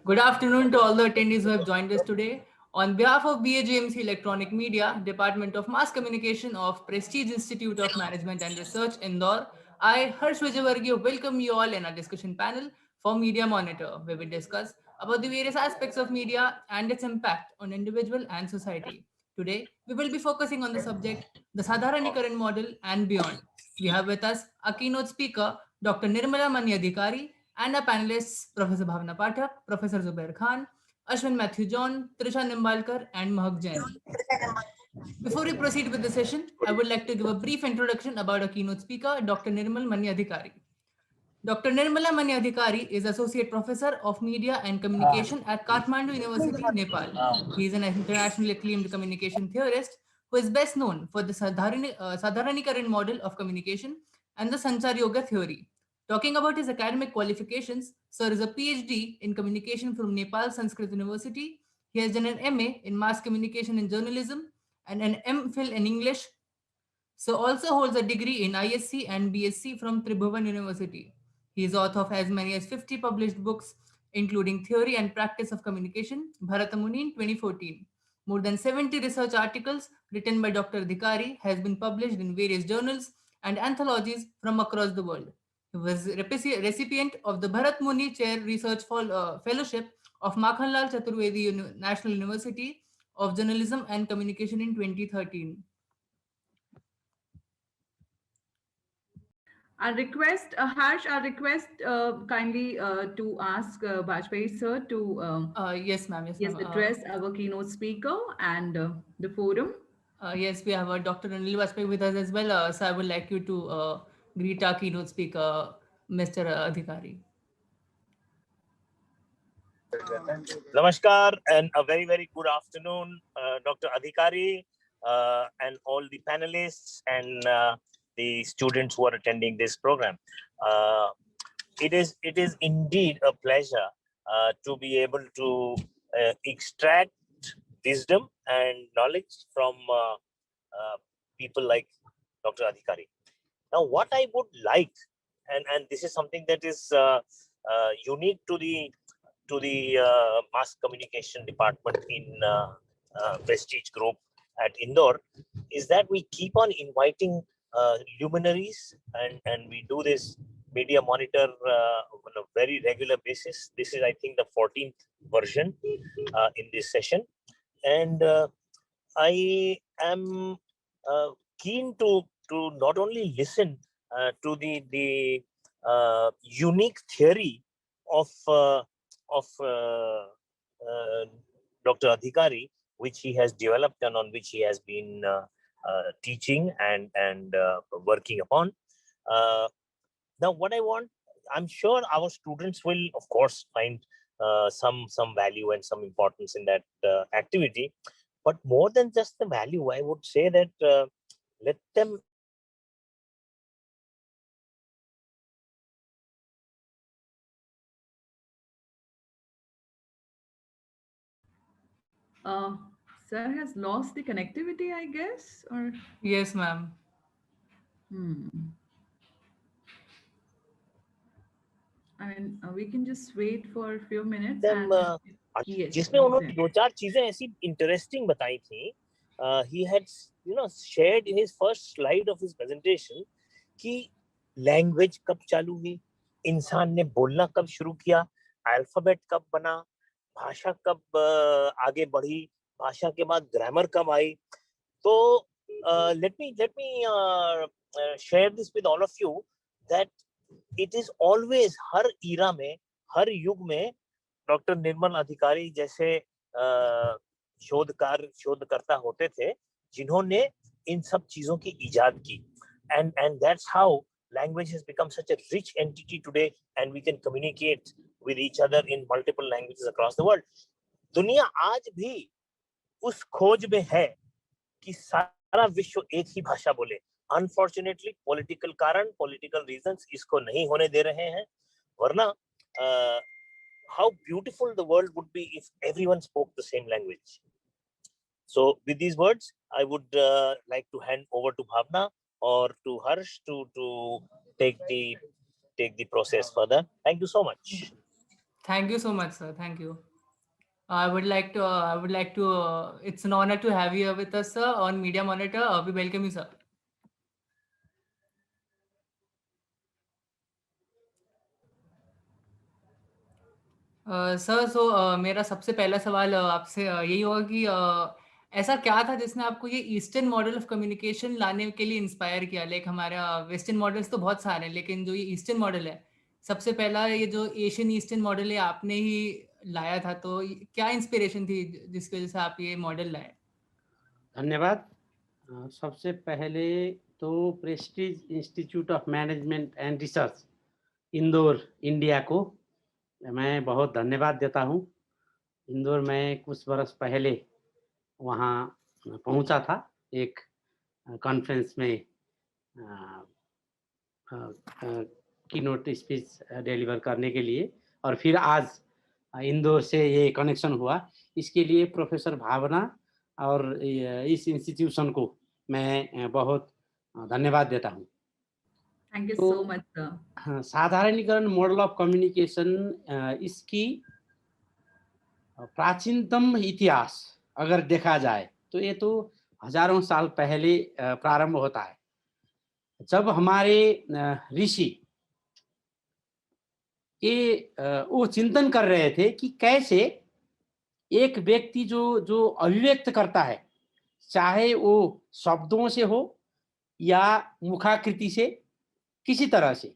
Good afternoon to all the attendees who have joined us today. On behalf of BAGMC Electronic Media, Department of Mass Communication of Prestige Institute of Management and Research, Indore, I, Harsh Vijayavargiya, welcome you all in our discussion panel for Media Monitor, where we discuss about the various aspects of media and its impact on individual and society. Today, we will be focusing on the subject, the Sadharanikaran model and beyond. We have with us a keynote speaker, Dr. Nirmala Manyadhikari, and our panelists, Professor Bhavna Pathak, Professor Zubair Khan, Ashwin Matthew John, Trisha Nimbalkar, and Mahak Jain. Before we proceed with the session, I would like to give a brief introduction about our keynote speaker, Dr. Nirmal Manyadhikari. Dr. Nirmala Manyadhikari is Associate Professor of Media and Communication at Kathmandu University, Nepal. He is an internationally acclaimed communication theorist who is best known for the Sadharanikaran model of communication and the Sanchar Yoga theory. Talking about his academic qualifications, Sir is a PhD in communication from Nepal Sanskrit University. He has done an MA in mass communication and journalism and an MPhil in English. So also holds a degree in ISc and BSc from Tribhuvan University. He is author of as many as 50 published books, including Theory and Practice of Communication, Bharatamuni in 2014. More than 70 research articles written by Dr. Adhikari has been published in various journals and anthologies from across the world. He was recipient of the Bharat Muni Chair Research Fellowship of Makhanlal Chaturvedi National University of Journalism and Communication in 2013. I request kindly to ask Bajpayee sir to Yes, ma'am. Yes, yes ma'am. address our keynote speaker and the forum. Yes, we have Dr. Anil Vajpayee with us as well. So I would like you to greet our keynote speaker, Mr. Adhikari. Namaskar and a very, very good afternoon, Dr. Adhikari, and all the panelists and the students who are attending this program. Uh, it is indeed a pleasure to be able to extract wisdom and knowledge from people like Dr. Adhikari. Now, what I would like, and this is something that is unique to the mass communication department in Prestige Group at Indore, is that we keep on inviting luminaries, and we do this media monitor on a very regular basis. This is, I think, the 14th version in this session, and I am keen to not only listen to the unique theory of Dr. Adhikari, which he has developed and on which he has been teaching and working upon. Now, what I want, I'm sure our students will, of course, find some value and some importance in that activity. But more than just the value, I would say that let them Uh, Sir has lost the connectivity, I guess, or Yes, ma'am. hmm. I mean, we can just wait for a few minutes them and yes, जिसमें he's उन्होंने there. दो चार चीजें ऐसी interesting बताई थी. He had shared in his first slide of his presentation कि language कब चालू हुई, इंसान ने बोलना कब शुरू किया, अल्फाबेट कब बना, भाषा कब आगे बढ़ी, भाषा के बाद ग्रामर कब आई. तो let me share this with all of you that it is always हर ईरा में, हर युग में डॉक्टर निर्मल अधिकारी जैसे शोधकर्ता होते थे जिन्होंने इन सब चीजों की इजाद की. And that's how language has become such a rich entity today, and we can communicate with each other in multiple languages across the world. दुनिया आज भी उस खोज में है कि सारा विश्व एक ही भाषा बोले. अनफॉर्चुनेटली पॉलिटिकल कारण, पॉलिटिकल रीजंस इसको नहीं होने दे रहे हैं, वरना how beautiful the world would be if everyone spoke the same language. So with these words, I would like to hand over to Bhavna or to Harsh to take the process further. Thank you so much. Thank you so much, sir. Thank you. I would like to, it's an honor to have you here with us, sir, on Media Monitor. We welcome you, sir. Sir, मेरा सबसे पहला सवाल आपसे यही होगा कि ऐसा क्या था जिसने आपको ये ईस्टर्न मॉडल ऑफ कम्युनिकेशन लाने के लिए इंस्पायर किया? लाइक हमारा वेस्टर्न मॉडल्स तो बहुत सारे हैं, लेकिन जो ये ईस्टर्न मॉडल है, सबसे पहला ये जो एशियन ईस्टर्न मॉडल है आपने ही लाया था, तो क्या इंस्पिरेशन थी जिसकी वजह से आप ये मॉडल लाए? धन्यवाद। सबसे पहले तो Prestige Institute of Management and Research Indore India को मैं बहुत धन्यवाद देता हूँ। इंदौर में कुछ वर्ष पहले वहाँ पहुँचा था एक कॉन्फ्रेंस में कीनोट स्पीच डिलीवर करने के लिए, और फिर आज इंदौर से ये कनेक्शन हुआ। इसके लिए प्रोफेसर भावना और इस इंस्टीट्यूशन को मैं बहुत धन्यवाद देता हूँ। Thank you तो so much, sir. हाँ, साधारणीकरण मॉडल ऑफ कम्युनिकेशन इसकी प्राचीनतम इतिहास अगर देखा जाए तो ये तो हजारों साल पहले प्रारंभ होता है, जब हमारे ऋषि ये वो चिंतन कर रहे थे कि कैसे एक व्यक्ति जो अभिव्यक्त करता है, चाहे वो शब्दों से हो या मुखाकृति से, किसी तरह से,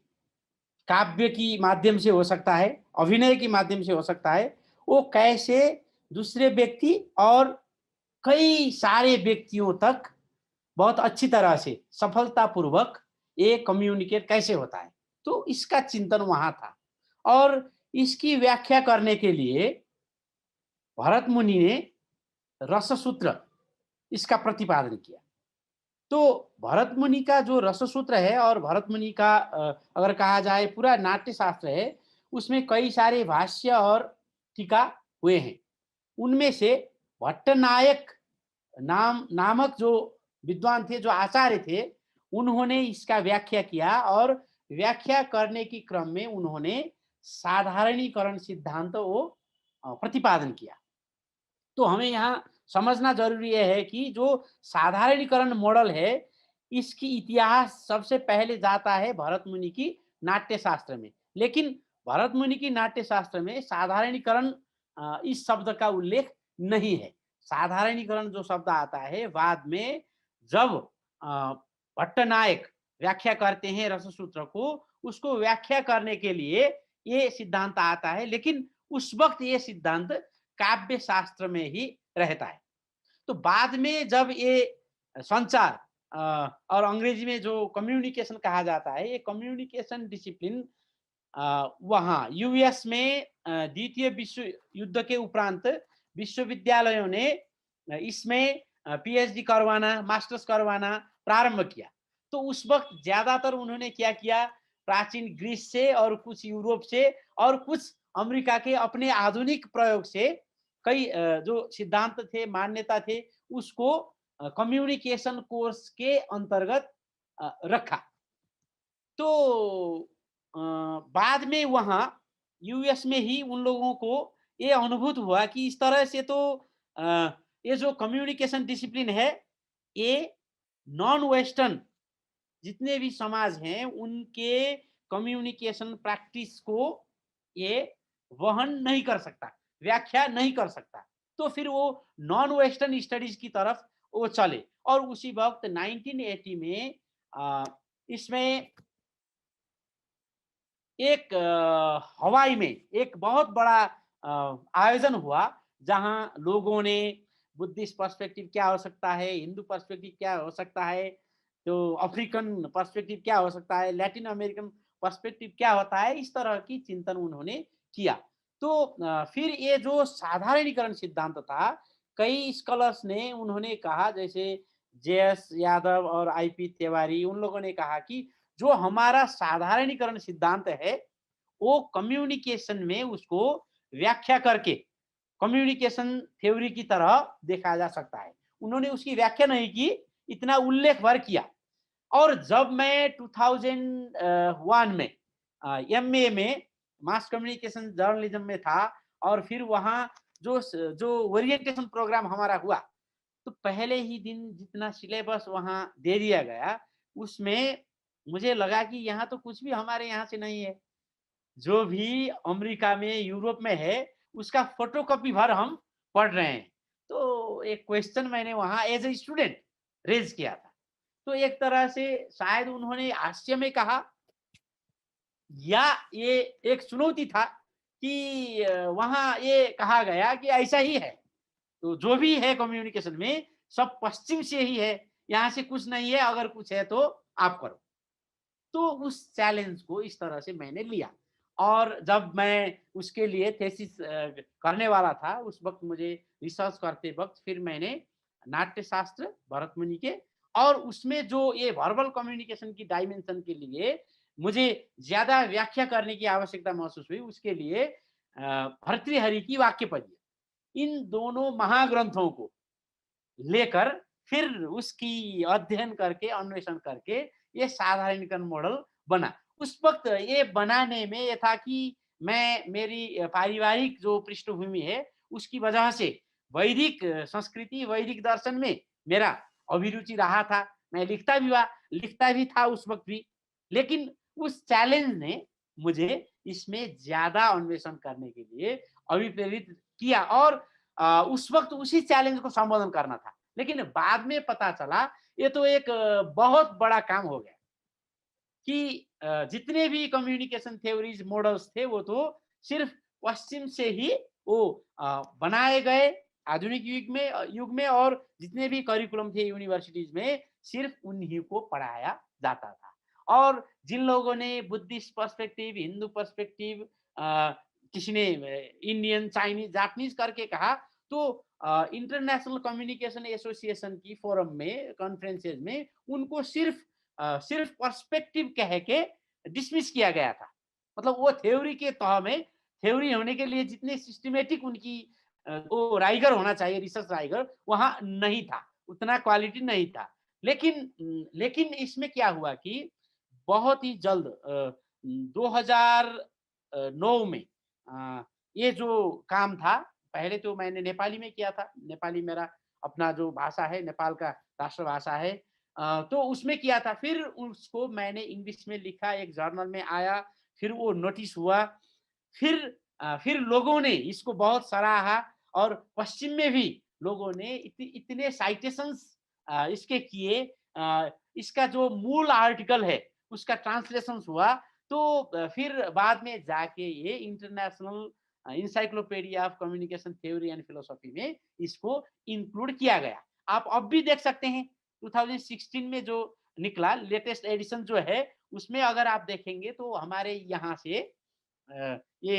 काव्य की माध्यम से हो सकता है, अभिनय के माध्यम से हो सकता है, वो कैसे दूसरे व्यक्ति और कई सारे व्यक्तियों तक बहुत अच्छी तरह से सफलतापूर्वक ये कम्युनिकेट कैसे होता है। तो इसका चिंतन वहां था, और इसकी व्याख्या करने के लिए भरत मुनि ने रससूत्र इसका प्रतिपादन किया। तो भरत मुनि का जो रससूत्र है, और भरत मुनि का अगर कहा जाए पूरा नाट्य शास्त्र है, उसमें कई सारे भाष्य और टीका हुए हैं। उनमें से भट्टनायक नामक जो विद्वान थे, जो आचार्य थे, उन्होंने इसका व्याख्या किया, और व्याख्या करने के क्रम में उन्होंने साधारणीकरण सिद्धांत वो प्रतिपादन किया। तो हमें यहाँ समझना जरूरी है कि जो साधारणीकरण मॉडल है, इसकी इतिहास सबसे पहले जाता है भरत मुनि की नाट्य शास्त्र में। लेकिन भरत मुनि की नाट्य शास्त्र में साधारणीकरण इस शब्द का उल्लेख नहीं है। साधारणीकरण जो शब्द आता है बाद में, जब भट्टनायक व्याख्या करते हैं रससूत्र को, उसको व्याख्या करने के लिए ये सिद्धांत आता है, लेकिन उस वक्त ये सिद्धांत काव्य शास्त्र में ही रहता है। तो बाद में जब ये संचार और अंग्रेजी में जो कम्युनिकेशन कहा जाता है, ये कम्युनिकेशन डिसिप्लिन वहाँ यूएस में द्वितीय विश्व युद्ध के उपरांत विश्वविद्यालयों ने इसमें पीएचडी करवाना, मास्टर्स करवाना प्रारंभ किया। तो उस वक्त ज्यादातर उन्होंने क्या किया, प्राचीन ग्रीस से और कुछ यूरोप से और कुछ अमेरिका के अपने आधुनिक प्रयोग से कई जो सिद्धांत थे, मान्यता थे, उसको कम्युनिकेशन कोर्स के अंतर्गत रखा। तो बाद में वहाँ यूएस में ही उन लोगों को ये अनुभूत हुआ कि इस तरह से तो ये जो कम्युनिकेशन डिसिप्लिन है, ये नॉन वेस्टर्न जितने भी समाज हैं उनके कम्युनिकेशन प्रैक्टिस को ये वहन नहीं कर सकता, व्याख्या नहीं कर सकता। तो फिर वो नॉन वेस्टर्न स्टडीज की तरफ वो चले, और उसी वक्त 1980 में इसमें एक हवाई में एक बहुत बड़ा आयोजन हुआ, जहां लोगों ने बुद्धिस्ट पर्सपेक्टिव क्या हो सकता है, हिंदू पर्सपेक्टिव क्या हो सकता है, तो अफ्रीकन पर्सपेक्टिव क्या हो सकता है, लैटिन अमेरिकन पर्सपेक्टिव क्या होता है, इस तरह की चिंतन उन्होंने किया। तो फिर ये जो साधारणीकरण सिद्धांत था, कई स्कॉलर्स ने उन्होंने कहा, जैसे जेएस यादव और आईपी तिवारी, उन लोगों ने कहा कि जो हमारा साधारणीकरण सिद्धांत है, वो कम्युनिकेशन में उसको व्याख्या करके कम्युनिकेशन थ्योरी की तरह देखा जा सकता है। उन्होंने उसकी व्याख्या नहीं की, इतना उल्लेख भर किया। और जब मैं 2001 में एमए में मास कम्युनिकेशन जर्नलिज्म में था और फिर वहाँ जो ओरिएंटेशन प्रोग्राम हमारा हुआ, तो पहले ही दिन जितना सिलेबस वहाँ दे दिया गया, उसमें मुझे लगा कि यहाँ तो कुछ भी हमारे यहाँ से नहीं है। जो भी अमेरिका में, यूरोप में है, उसका फोटोकॉपी भर हम पढ़ रहे हैं। तो एक क्वेश्चन मैंने वहाँ एज ए स्टूडेंट रेज किया था। तो एक तरह से शायद उन्होंने हास्य में कहा या ये एक चुनौती था कि वहाँ ये कहा गया कि ऐसा ही है, तो जो भी है कम्युनिकेशन में सब पश्चिम से ही है, यहाँ से कुछ नहीं है, अगर कुछ है तो आप करो। तो उस चैलेंज को इस तरह से मैंने लिया और जब मैं उसके लिए थेसिस करने वाला था, उस वक्त मुझे रिसर्च करते वक्त फिर मैंने नाट्यशास्त्र भरत मुनि के और उसमें जो ये वर्बल कम्युनिकेशन की डायमेंशन के लिए मुझे ज्यादा व्याख्या करने की आवश्यकता महसूस हुई, उसके लिए भर्तृहरि की वाक्य पद्य, इन दोनों महाग्रंथों को लेकर फिर उसकी अध्ययन करके अन्वेषण करके ये साधारणीकरण मॉडल बना। उस वक्त ये बनाने में ये था कि मैं मेरी पारिवारिक जो पृष्ठभूमि है उसकी वजह से वैदिक संस्कृति, वैदिक दर्शन में मेरा अभिरुचि रहा था। मैं लिखता भी था उस वक्त भी, लेकिन उस चैलेंज ने मुझे इसमें ज्यादा अन्वेषण करने के लिए अभिप्रेरित किया और उस वक्त उसी चैलेंज को संबोधन करना था। लेकिन बाद में पता चला ये तो एक बहुत बड़ा काम हो गया कि जितने भी कम्युनिकेशन थ्योरीज मॉडल्स थे वो तो सिर्फ पश्चिम से ही वो बनाए गए आधुनिक युग में और जितने भी करिकुलम थे यूनिवर्सिटीज में सिर्फ उन्हीं को पढ़ाया जाता था। और जिन लोगों ने बुद्धिस्ट पर्सपेक्टिव, हिंदू पर्सपेक्टिव, किसी ने इंडियन, चाइनीज, जापानीज करके कहा, तो इंटरनेशनल कम्युनिकेशन एसोसिएशन की फोरम में, कॉन्फ्रेंसेज में उनको सिर्फ पर्सपेक्टिव कह के डिसमिस किया गया था। मतलब वो थ्योरी के तह में, थ्योरी होने के लिए जितने सिस्टमेटिक उनकी वो राइगर होना चाहिए, रिसर्च राइगर, वहां नहीं था, उतना क्वालिटी नहीं था। लेकिन इसमें क्या हुआ कि बहुत ही जल्द 2009 में ये जो काम था, पहले तो मैंने नेपाली में किया था, नेपाली मेरा अपना जो भाषा है, नेपाल का राष्ट्रभाषा है, तो उसमें किया था। फिर उसको मैंने इंग्लिश में लिखा, एक जर्नल में आया, फिर वो नोटिस हुआ, फिर लोगों ने इसको बहुत सराहा और पश्चिम में भी लोगों ने इतने साइटेशंस इसके किए, इसका जो मूल आर्टिकल है उसका ट्रांसलेशन हुआ, तो फिर बाद में जाके ये international encyclopedia of communication theory and philosophy में इसको इंक्लूड किया गया। आप अब भी देख सकते हैं 2016 में जो निकला लेटेस्ट एडिशन जो है, उसमें अगर आप देखेंगे तो हमारे यहाँ से ये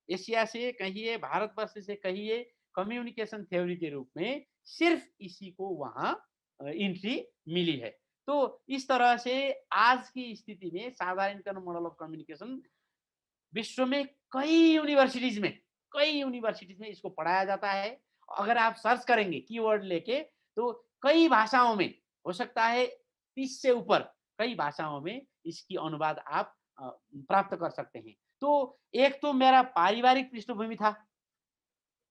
एशिया से कहिए, भारतवर्ष से कहिए, कम्युनिकेशन थ्योरी के रूप में सिर्फ इसी को वहाँ एंट्री मिली है। तो इस तरह से आज की स्थिति में साधारणीकरण मॉडल ऑफ कम्युनिकेशन विश्व में कई यूनिवर्सिटीज में इसको पढ़ाया जाता है। अगर आप सर्च करेंगे कीवर्ड लेके तो कई भाषाओं में, हो सकता है 30 से ऊपर कई भाषाओं में इसकी अनुवाद आप प्राप्त कर सकते हैं। तो एक तो मेरा पारिवारिक पृष्ठभूमि था,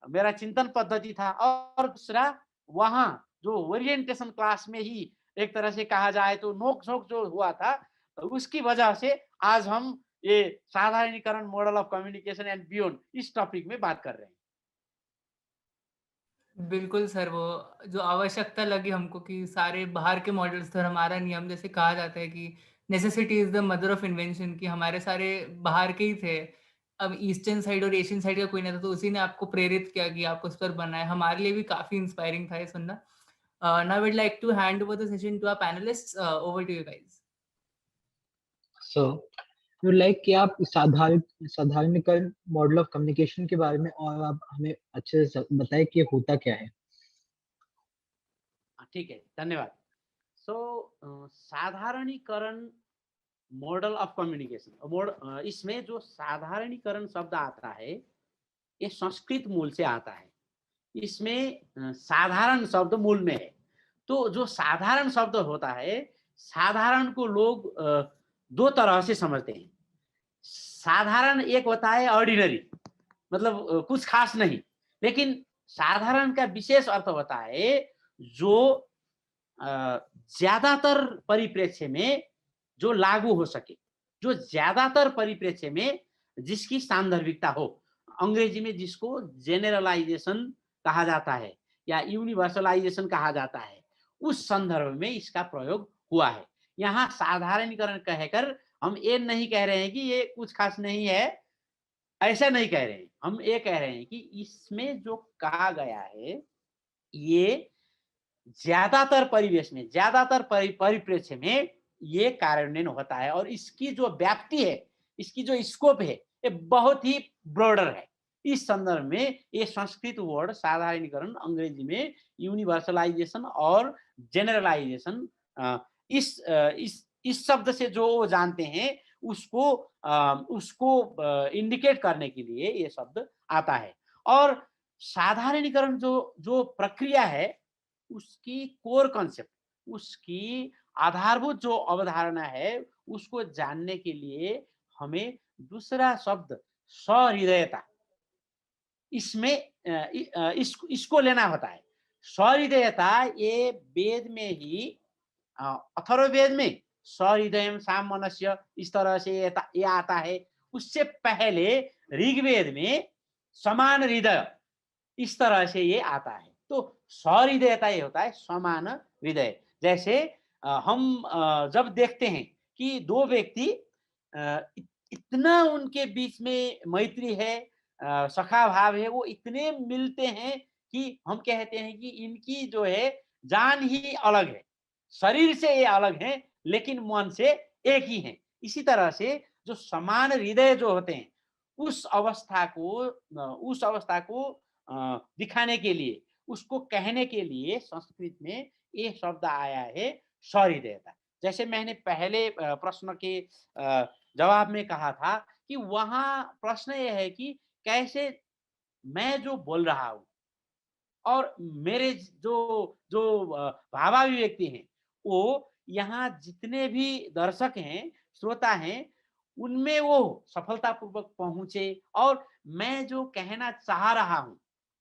मेरा चिंतन पद्धति था, और दूसरा वहाँ जो ओरिएंटेशन क्लास में ही एक तरह से कहा जाए तो नोक झोंक जो हुआ था, उसकी वजह से आज हम ये साधारणीकरण model of communication and beyond इस टॉपिक में बात कर रहे हैं। बिल्कुल सर, वो जो आवश्यकता लगी हमको कि सारे बाहर के मॉडल्स, तो हमारा नियम जैसे कहा जाता है कि necessity is the mother of invention, कि हमारे सारे बाहर के ही थे। अब ईस्टर्न साइड और एशियन साइड का कोई नहीं था, तो उसी ने आपको प्रेरित किया कि आपको उस पर बनना है। हमारे लिए भी काफी इंस्पायरिंग था ये सुनना। Now I would like to hand over the session to our panelists. Over to you guys. So would like कि आप साधारणीकरण मॉडल ऑफ कम्युनिकेशन के बारे में और आप हमें अच्छे से बताएं कि होता क्या है। ठीक है, धन्यवाद। साधारणीकरण मॉडल ऑफ कम्युनिकेशन, इसमें जो साधारणीकरण शब्द आता है ये संस्कृत मूल से आता है। इसमें साधारण शब्द मूल में है। तो जो साधारण शब्द होता है, साधारण को लोग दो तरह से समझते हैं। साधारण एक होता है ऑर्डिनरी, मतलब कुछ खास नहीं, लेकिन साधारण का विशेष अर्थ होता है जो ज्यादातर परिप्रेक्ष्य में जो लागू हो सके, जो ज्यादातर परिप्रेक्ष्य में जिसकी सांदर्भिकता हो, अंग्रेजी में जिसको जेनरलाइजेशन कहा जाता है या यूनिवर्सलाइजेशन कहा जाता है, उस संदर्भ में इसका प्रयोग हुआ है। यहाँ साधारणीकरण कहकर हम ये नहीं कह रहे हैं कि ये कुछ खास नहीं है, ऐसा नहीं कह रहे हैं। हम ये कह रहे हैं कि इसमें जो कहा गया है ये ज्यादातर परिवेश में, ज्यादातर परिप्रेक्ष्य में ये कार्यान्वयन होता है, और इसकी जो व्याप्ति है, इसकी जो स्कोप है, ये बहुत ही ब्रॉडर है। इस संदर्भ में ये संस्कृत वर्ड साधारणीकरण, अंग्रेजी में यूनिवर्सलाइजेशन और जेनरलाइजेशन, इस शब्द से जो जानते हैं उसको इंडिकेट करने के लिए ये शब्द आता है। और साधारणीकरण जो प्रक्रिया है, उसकी कोर कॉन्सेप्ट, उसकी आधारभूत जो अवधारणा है, उसको जानने के लिए हमें दूसरा शब्द सहृदयता, इसमें इसको लेना होता है। सहृदयता ये वेद में ही, अथर्ववेद में सहृदयम सामनस्य इस तरह से ये आता है। उससे पहले ऋग्वेद में समान हृदय इस तरह से ये आता है। तो सहृदयता ये होता है समान हृदय। जैसे हम जब देखते हैं कि दो व्यक्ति इतना उनके बीच में मैत्री है, सखा भाव है, वो इतने मिलते हैं कि हम कहते हैं कि इनकी जो है जान ही अलग है, शरीर से ये अलग है लेकिन मन से एक ही है। इसी तरह से जो समान हृदय जो होते हैं, उस अवस्था को दिखाने के लिए, उसको कहने के लिए संस्कृत में ये शब्द आया है सहृदयता। जैसे मैंने पहले प्रश्न के जवाब में कहा था कि वहां प्रश्न ये है कि कैसे मैं जो बोल रहा हूं और मेरे जो भावाभिव्यक्ति हैं, वो यहाँ जितने भी दर्शक हैं, श्रोता हैं, उनमें वो सफलतापूर्वक पहुंचे और मैं जो कहना चाह रहा हूं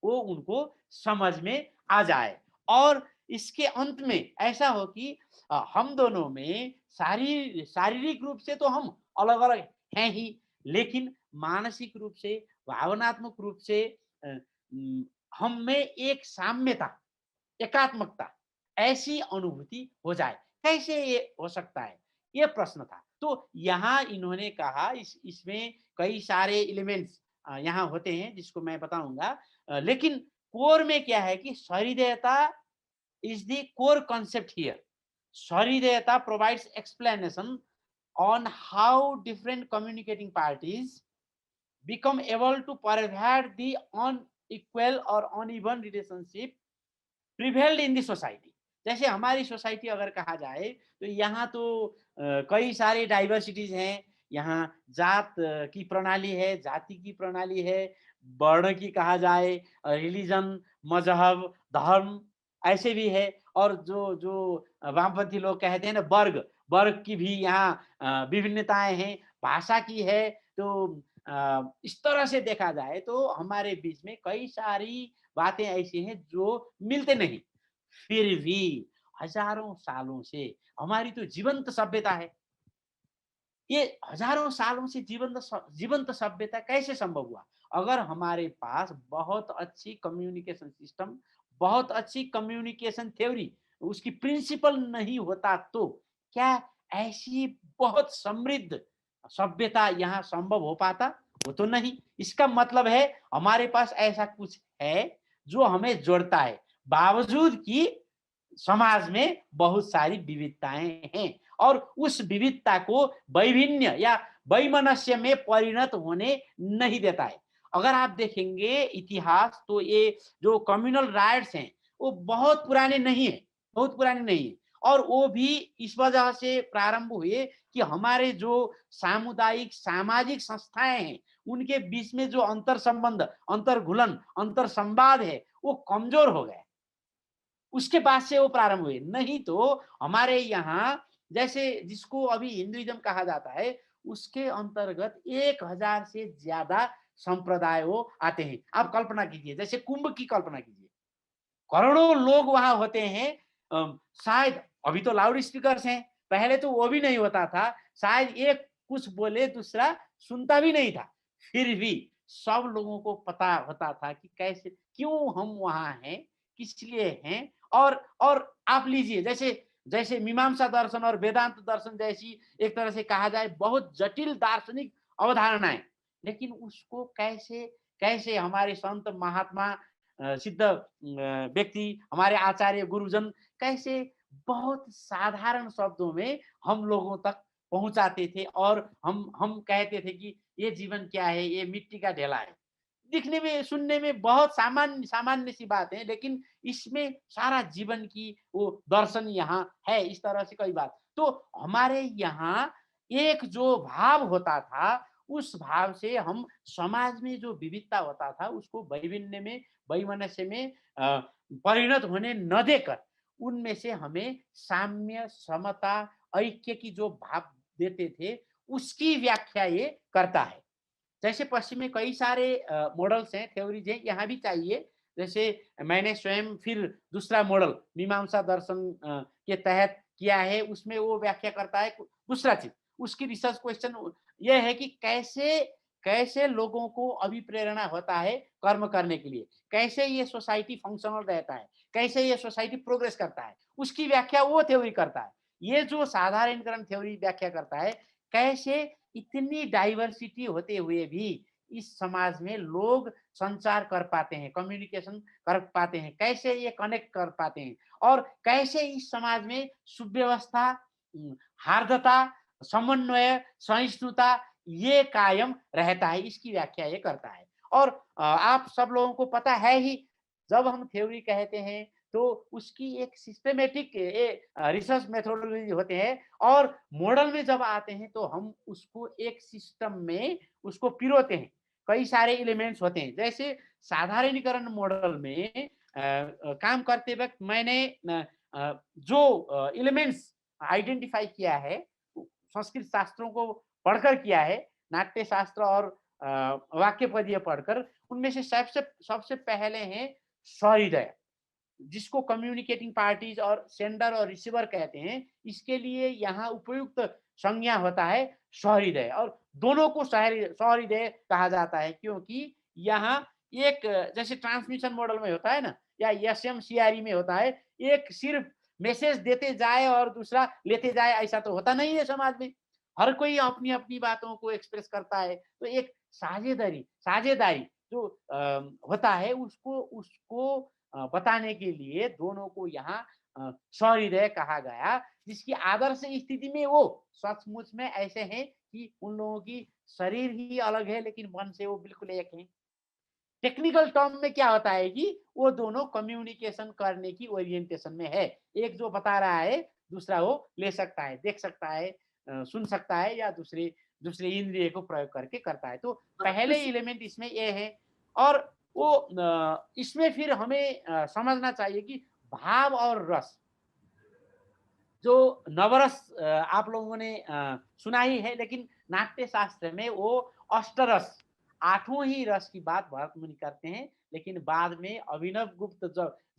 वो उनको समझ में आ जाए। और इसके अंत में ऐसा हो कि हम दोनों में शारीरिक रूप से तो हम अलग अलग हैं ही, लेकिन मानसिक रूप से, भावनात्मक रूप से हम में एक साम्यता, एकात्मकता, ऐसी अनुभूति हो जाए। कैसे ये हो सकता है, ये प्रश्न था। तो यहाँ इन्होंने कहा इसमें कई सारे एलिमेंट्स यहाँ होते हैं जिसको मैं बताऊंगा, लेकिन कोर में क्या है कि सहृदयता is the core concept here. सहृदयता provides explanation on how different communicating parties become able to pervade the unequal or uneven relationship prevailed in the society। जैसे हमारी सोसाइटी अगर कहा जाए तो यहाँ तो कई सारे डाइवर्सिटीज हैं। यहाँ जात की प्रणाली है, जाति की प्रणाली है, वर्ण की कहा जाए, रिलीजन, मजहब, धर्म ऐसे भी है, और जो वामपंथी लोग कहते हैं ना वर्ग की भी यहाँ विभिन्नताएं हैं, भाषा की है। तो इस तरह से देखा जाए तो हमारे बीच में कई सारी बातें ऐसी हैं जो मिलते नहीं, फिर भी हजारों सालों से हमारी तो जीवंत सभ्यता है। ये हजारों सालों से जीवंत सभ्यता कैसे संभव हुआ? अगर हमारे पास बहुत अच्छी कम्युनिकेशन सिस्टम, बहुत अच्छी कम्युनिकेशन थ्योरी, उसकी प्रिंसिपल नहीं होता तो क्या ऐसी बहुत समृद्ध सभ्यता यहाँ संभव हो पाता? वो तो नहीं। इसका मतलब है हमारे पास ऐसा कुछ है जो हमें जोड़ता है, बावजूद कि समाज में बहुत सारी विविधताएं हैं, और उस विविधता को वैभिन्न या वैमनस्य में परिणत होने नहीं देता है। अगर आप देखेंगे इतिहास तो ये जो कम्युनल राइट्स हैं वो बहुत पुराने नहीं है, और वो भी इस वजह से प्रारंभ हुए कि हमारे जो सामुदायिक सामाजिक संस्थाएं हैं उनके बीच में जो अंतर संबंध, अंतर्घुलन, अंतर संवाद है वो कमजोर हो गए। उसके बाद से वो प्रारंभ हुए। नहीं तो हमारे यहाँ जैसे जिसको अभी हिंदुइज्म कहा जाता है, उसके अंतर्गत 1000 से ज्यादा संप्रदाय वो आते हैं। आप कल्पना कीजिए, जैसे कुंभ की कल्पना कीजिए, करोड़ों लोग वहां होते हैं। शायद अभी तो लाउड स्पीकर्स हैं, पहले तो वो भी नहीं होता था, शायद एक कुछ बोले दूसरा सुनता भी नहीं था, फिर भी सब लोगों को पता होता था कि कैसे, क्यों हम वहां हैं, किस लिए हैं। और आप लीजिए, जैसे जैसे मीमांसा दर्शन और वेदांत दर्शन जैसी एक तरह से कहा जाए बहुत जटिल दार्शनिक अवधारणाएं, लेकिन उसको कैसे कैसे हमारे संत महात्मा सिद्ध व्यक्ति, हमारे आचार्य गुरुजन कैसे बहुत साधारण शब्दों में हम लोगों तक पहुंचाते थे, और हम कहते थे कि ये जीवन क्या है, ये मिट्टी का ढेला है। दिखने में सुनने में बहुत सामान्य सामान्य सी बात है, लेकिन इसमें सारा जीवन की वो दर्शन यहाँ है। इस तरह से कई बात, तो हमारे यहाँ एक जो भाव होता था, उस भाव से हम समाज में जो विविधता होता था उसको वैभिन्न में, वैमनस्य में परिणत होने न देकर उनमें से हमें साम्य, समता, ऐक्य की जो भाव देते थे, उसकी व्याख्या ये करता है। जैसे पश्चिम में कई सारे मॉडल्स हैं, थ्योरीज हैं, यहाँ भी चाहिए। जैसे मैंने स्वयं फिर दूसरा मॉडल मीमांसा दर्शन के तहत किया है, उसमें वो व्याख्या करता है दूसरा चीज। उसकी रिसर्च क्वेश्चन ये है कि कैसे कैसे लोगों को अभिप्रेरणा होता है कर्म करने के लिए, कैसे ये सोसाइटी फंक्शनल रहता है, कैसे ये सोसाइटी प्रोग्रेस करता है, उसकी व्याख्या वो थ्योरी करता है। ये जो साधारणीकरण थ्योरी व्याख्या करता है कैसे इतनी डाइवर्सिटी होते हुए भी इस समाज में लोग संचार कर पाते हैं, कम्युनिकेशन कर पाते हैं, कैसे ये कनेक्ट कर पाते हैं, और कैसे इस समाज में सुव्यवस्था, हार्दता, समन्वय, सहिष्णुता ये कायम रहता है, इसकी व्याख्या ये करता है। और आप सब लोगों को पता है ही, जब हम थ्योरी कहते हैं तो उसकी एक सिस्टमेटिक रिसर्च मेथोडोलॉजी होते हैं, और मॉडल में जब आते हैं तो हम उसको एक सिस्टम में उसको पिरोते हैं। कई सारे एलिमेंट्स होते हैं। जैसे साधारणीकरण मॉडल में काम करते वक्त मैंने जो एलिमेंट्स आइडेंटिफाई किया है, संस्कृत शास्त्रों को पढ़कर किया है, नाट्य शास्त्र और वाक्य पदीय पढ़कर, उनमें से सबसे सबसे पहले हैं सहृदय, जिसको कम्युनिकेटिंग पार्टीज और सेंडर और रिसीवर कहते हैं। इसके लिए यहाँ उपयुक्त संज्ञा होता है सहृदय, और दोनों को सहृदय कहा जाता है, क्योंकि यहाँ एक जैसे ट्रांसमिशन मॉडल में होता है ना, या एसएमसीआरई में होता है, एक सिर्फ मैसेज देते जाए और दूसरा लेते जाए, ऐसा तो होता नहीं है समाज में। हर कोई अपनी अपनी बातों को एक्सप्रेस करता है, तो एक साझेदारी जो होता है उसको उसको बताने के लिए दोनों को यहाँ सहृदय कहा गया, जिसकी आदर्श स्थिति में वो सचमुच में ऐसे हैं कि उन लोगों की शरीर ही अलग है लेकिन मन से वो बिल्कुल एक है। टेक्निकल टर्म में क्या होता है कि वो दोनों कम्युनिकेशन करने की ओरिएंटेशन में है, एक जो बता रहा है दूसरा वो ले सकता है, देख सकता है, सुन सकता है, या दूसरे दूसरे इंद्रिय को प्रयोग करके करता है। तो पहले एलिमेंट इसमें ये है। और वो इसमें फिर हमें समझना चाहिए कि भाव और रस, जो नवरस आप लोगों ने सुना ही है, लेकिन नाट्य शास्त्र में वो अष्टरस, आठों ही रस की बात भरत मुनि करते हैं। लेकिन बाद में अभिनव गुप्त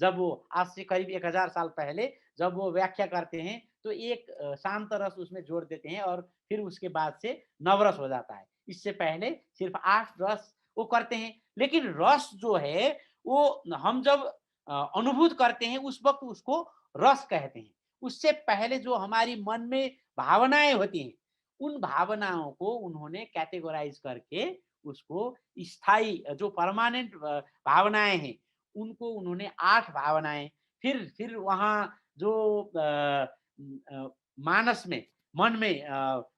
जब वो आज से करीब 1000 साल पहले जब वो व्याख्या करते हैं तो एक शांत रस उसमें जोड़ देते हैं, और फिर उसके बाद से नवरस हो जाता है। इससे पहले सिर्फ 8 रस वो करते हैं। लेकिन रस जो है वो हम जब अनुभूत करते हैं उस वक्त उसको रस कहते हैं। उससे पहले जो हमारी मन में भावनाएं होती हैं, उन भावनाओं को उन्होंने कैटेगराइज करके उसको स्थायी जो परमानेंट भावनाएं हैं उनको उन्होंने 8 भावनाएं, फिर वहाँ जो मानस में, मन में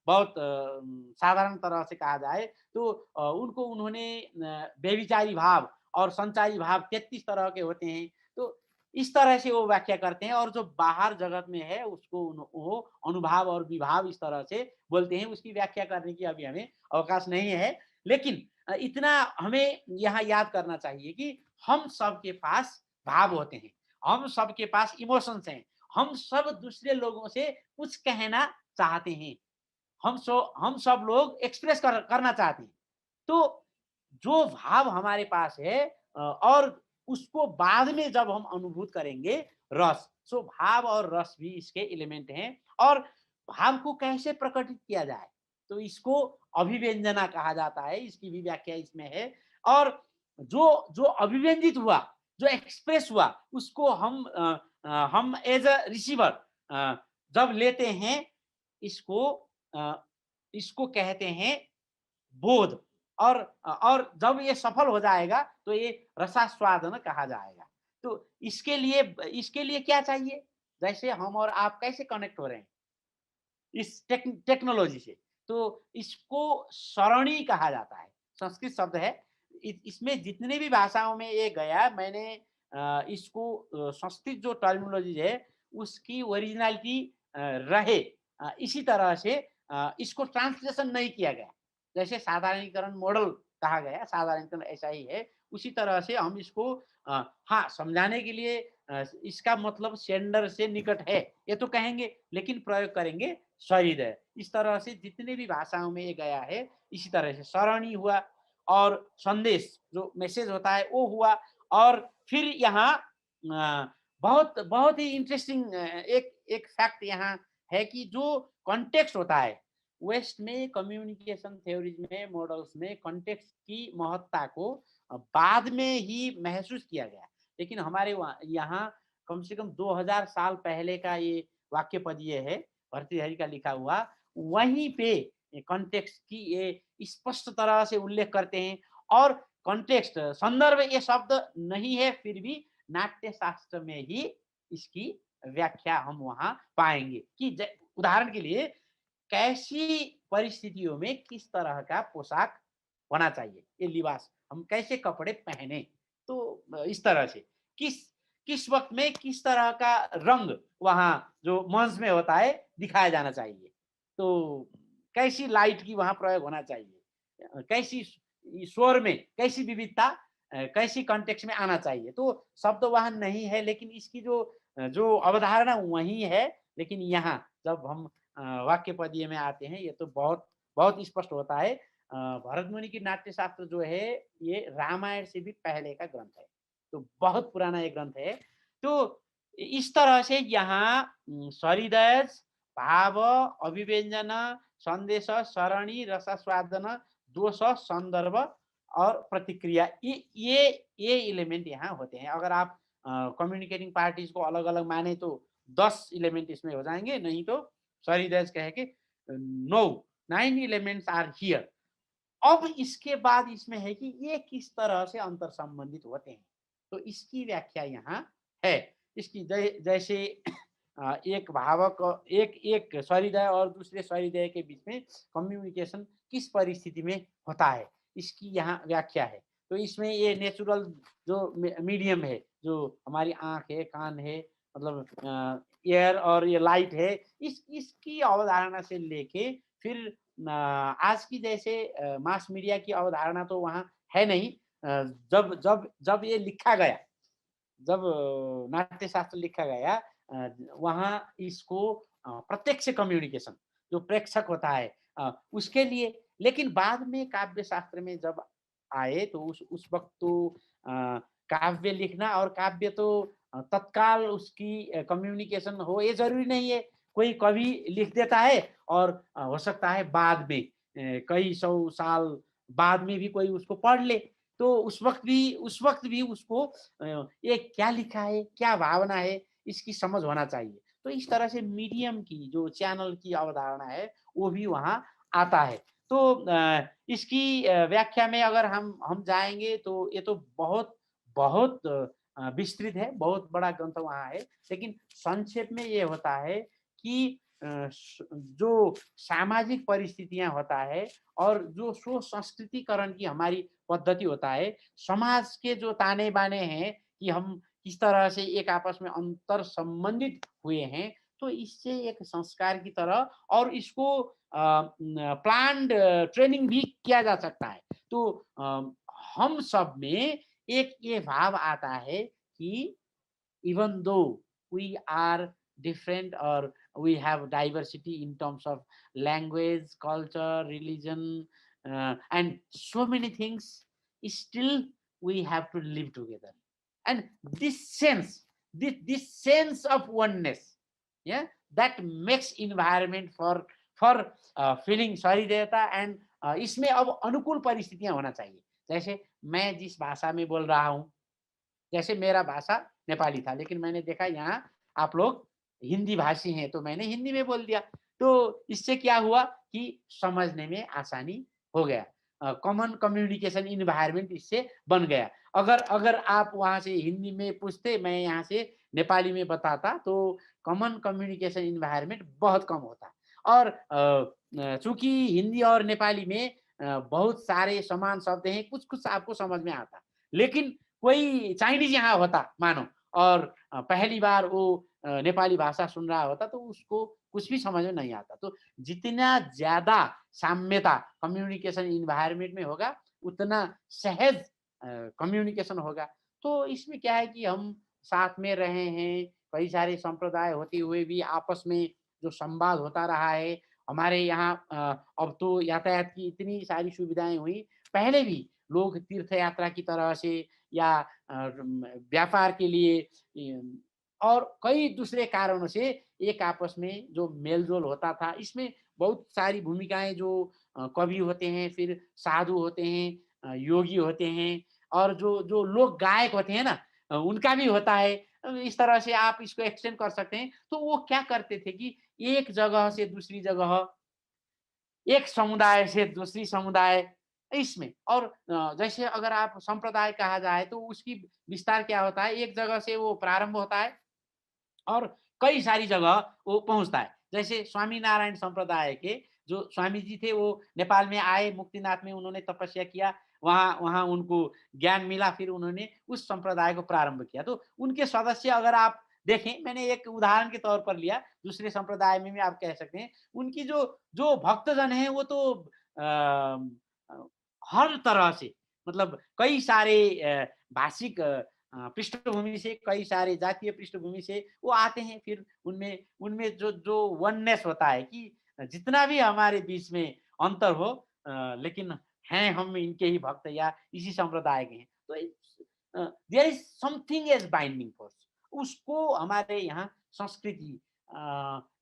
बहुत साधारण तरह से कहा जाए तो उनको उन्होंने बेविचारी भाव और संचारी भाव 33 तरह के होते हैं। तो इस तरह से वो व्याख्या करते हैं, और जो बाहर जगत में है उसको वो अनुभाव और विभाव इस तरह से बोलते हैं। उसकी व्याख्या करने की अभी हमें अवकाश नहीं है, लेकिन इतना हमें यहाँ याद करना चाहिए कि हम सबके पास भाव होते हैं, हम सबके पास इमोशंस हैं, हम सब दूसरे लोगों से कुछ कहना चाहते हैं, हम सब लोग एक्सप्रेस करना चाहते हैं। तो जो भाव हमारे पास है और उसको बाद में जब हम अनुभूत करेंगे रस, सो भाव और रस भी इसके एलिमेंट हैं। और भाव को कैसे प्रकटित किया जाए, तो इसको अभिव्यंजना कहा जाता है, इसकी भी व्याख्या इसमें है। और जो जो अभिव्यंजित हुआ, जो एक्सप्रेस हुआ, उसको हम एज अ रिसीवर जब लेते हैं, इसको इसको कहते हैं बोध। और जब ये सफल हो जाएगा तो ये रसास्वादन कहा जाएगा। तो इसके लिए क्या चाहिए, जैसे हम और आप कैसे कनेक्ट हो रहे हैं इस टेक्नोलॉजी से, तो इसको सरणी कहा जाता है, संस्कृत शब्द है। इसमें जितने भी भाषाओं में ये गया, मैंने इसको संस्कृत जो टर्मिनोलॉजी है उसकी ओरिजिनलिटी रहे इसी तरह से इसको ट्रांसलेशन नहीं किया गया। जैसे साधारणीकरण मॉडल कहा गया, साधारणीकरण ऐसा ही है, उसी तरह से हम इसको हाँ समझाने के लिए इसका मतलब सेंडर से निकट है ये तो कहेंगे, लेकिन प्रयोग करेंगे शरीर है। इस तरह से जितने भी भाषाओं में ये गया है, इसी तरह से सरणी हुआ और संदेश जो मैसेज होता है वो हुआ। और फिर यहाँ बहुत बहुत ही इंटरेस्टिंग एक एक फैक्ट यहाँ है कि जो कॉन्टेक्स्ट होता है वेस्ट में, कम्युनिकेशन थ्योरीज में, मॉडल्स में कॉन्टेक्स्ट की महत्ता को बाद में ही महसूस किया गया। लेकिन हमारे यहाँ कम से कम 2000 साल पहले का ये वाक्य पदीय है, भर्तृहरि का लिखा हुआ, वहीं पे कॉन्टेक्स्ट की ये स्पष्ट तरह से उल्लेख करते हैं। और कॉन्टेक्स्ट संदर्भ ये शब्द नहीं है, फिर भी नाट्य शास्त्र में ही इसकी व्याख्या हम वहां पाएंगे कि उदाहरण के लिए कैसी परिस्थितियों में किस तरह का पोशाक होना चाहिए, ये लिबास हम कैसे कपड़े पहने, तो इस तरह से किस किस वक्त में किस तरह का रंग वहां जो मंच में होता है दिखाया जाना चाहिए, तो कैसी लाइट की वहां प्रयोग होना चाहिए, कैसी स्वर में कैसी विविधता कैसी कॉन्टेक्स्ट में आना चाहिए। तो शब्द वहां नहीं है, लेकिन इसकी जो अवधारणा वही है। लेकिन यहाँ जब हम वाक्य पदीय में आते हैं, ये तो बहुत बहुत स्पष्ट होता है। भरत मुनि की नाट्य शास्त्र जो है ये रामायण से भी पहले का ग्रंथ है, तो बहुत पुराना ये ग्रंथ है। तो इस तरह से यहाँ सरिदयज, भाव, अभिव्यंजन, संदेश, सरणी, रसास्वादन, दोष, संदर्भ और प्रतिक्रिया, ये एलिमेंट यहाँ होते हैं। अगर आप कम्युनिकेटिंग पार्टीज को अलग अलग माने तो 10 एलिमेंट इसमें हो जाएंगे, नहीं तो सरिदयज कहे कि 9 एलिमेंट्स आर हियर। अब इसके बाद इसमें है कि ये किस तरह से अंतर संबंधित होते हैं, तो इसकी व्याख्या यहाँ है। इसकी जैसे एक भावक एक सरिदय और दूसरे सरिदय के बीच में कम्युनिकेशन किस परिस्थिति में होता है, इसकी यहाँ व्याख्या है। तो इसमें ये नेचुरल जो मीडियम है, जो हमारी आंख है, कान है, मतलब एयर और ये लाइट है, इसकी अवधारणा से लेके फिर आज की जैसे मास मीडिया की अवधारणा तो वहाँ है नहीं। जब जब जब ये लिखा गया, जब नाट्य शास्त्र लिखा गया, वहाँ इसको प्रत्यक्ष कम्युनिकेशन जो प्रेक्षक होता है उसके लिए, लेकिन बाद में काव्य शास्त्र में जब आए तो उस वक्त तो काव्य लिखना और काव्य तो तत्काल उसकी कम्युनिकेशन हो ये जरूरी नहीं है। कोई कवि लिख देता है और हो सकता है बाद में कई 100 साल बाद में भी कोई उसको पढ़ ले, तो उस वक्त भी उसको ये क्या लिखा है, क्या भावना है, इसकी समझ होना चाहिए। तो इस तरह से मीडियम की जो चैनल की अवधारणा है वो भी वहाँ आता है। तो इसकी व्याख्या में अगर हम जाएंगे तो ये तो बहुत बहुत विस्तृत है, बहुत बड़ा ग्रंथ वहाँ है। लेकिन संक्षेप में ये होता है कि जो सामाजिक परिस्थितियां होता है और जो सो संस्कृतिकरण की हमारी पद्धति होता है, समाज के जो ताने बाने हैं कि हम किस तरह से एक आपस में अंतर संबंधित हुए हैं, तो इससे एक संस्कार की तरह और इसको प्लान्ड ट्रेनिंग भी किया जा सकता है। तो हम सब में एक ये भाव आता है कि even though we are different और we have diversity in terms of language, culture, religion, and so many things. Still, we have to live together. And this sense, this sense of oneness, yeah, that makes environment for feeling solidarity. And इसमें अब अनुकूल परिस्थितियां होना चाहिए. जैसे मैं जिस भाषा में बोल रहा हूँ, जैसे मेरा भाषा नेपाली था, लेकिन मैंने देखा यहाँ आप लोग हिंदी भाषी हैं, तो मैंने हिंदी में बोल दिया. तो इससे क्या हुआ कि समझने में आसानी हो गया. कॉमन कम्युनिकेशन इन्वायरमेंट इससे बन गया. अगर अगर आप वहाँ से हिंदी में पूछते, मैं यहाँ से नेपाली में बताता, तो कॉमन कम्युनिकेशन इन्वायरमेंट बहुत कम होता. और चूंकि हिंदी और नेपाली में बहुत सारे समान शब्द हैं, कुछ कुछ आपको समझ में आता, लेकिन कोई चाइनीज यहाँ होता मानो, और पहली बार वो नेपाली भाषा सुन रहा होता, तो उसको कुछ भी समझ में नहीं आता. तो जितना ज्यादा साम्यता कम्युनिकेशन इन्वायरमेंट में होगा, उतना सहज कम्युनिकेशन होगा. तो इसमें क्या है कि हम साथ में रहे हैं, कई सारे संप्रदाय होते हुए भी आपस में जो संवाद होता रहा है. हमारे यहाँ अब तो यातायात की इतनी सारी सुविधाएं हुई, पहले भी लोग तीर्थ यात्रा की तरह से या व्यापार के लिए और कई दूसरे कारणों से एक आपस में जो मेलजोल होता था. इसमें बहुत सारी भूमिकाएं, जो कवि होते हैं, फिर साधु होते हैं, योगी होते हैं, और जो जो लोक गायक होते हैं ना, उनका भी होता है. इस तरह से आप इसको एक्सटेंड कर सकते हैं. तो वो क्या करते थे कि एक जगह से दूसरी जगह, एक समुदाय से दूसरी समुदाय, इसमें. और जैसे अगर आप संप्रदाय कहा जाए, तो उसकी विस्तार क्या होता है, एक जगह से वो प्रारंभ होता है और कई सारी जगह वो पहुंचता है. जैसे स्वामीनारायण संप्रदाय के जो स्वामी जी थे, वो नेपाल में आए, मुक्तिनाथ में उन्होंने तपस्या किया, वहाँ वहाँ उनको ज्ञान मिला, फिर उन्होंने उस संप्रदाय को प्रारंभ किया. तो उनके सदस्य अगर आप देखें, मैंने एक उदाहरण के तौर पर लिया, दूसरे संप्रदाय में भी आप कह सकते हैं, उनकी जो जो भक्तजन हैं, वो तो हर तरह से, मतलब कई सारे भाषिक पृष्ठभूमि से, कई सारे जातीय पृष्ठभूमि से वो आते हैं. फिर उनमें उनमें जो जो वननेस होता है कि जितना भी हमारे बीच में अंतर हो, लेकिन हैं हम इनके ही भक्त या इसी संप्रदाय के हैं. तो there is something as binding force. उसको हमारे यहाँ संस्कृति,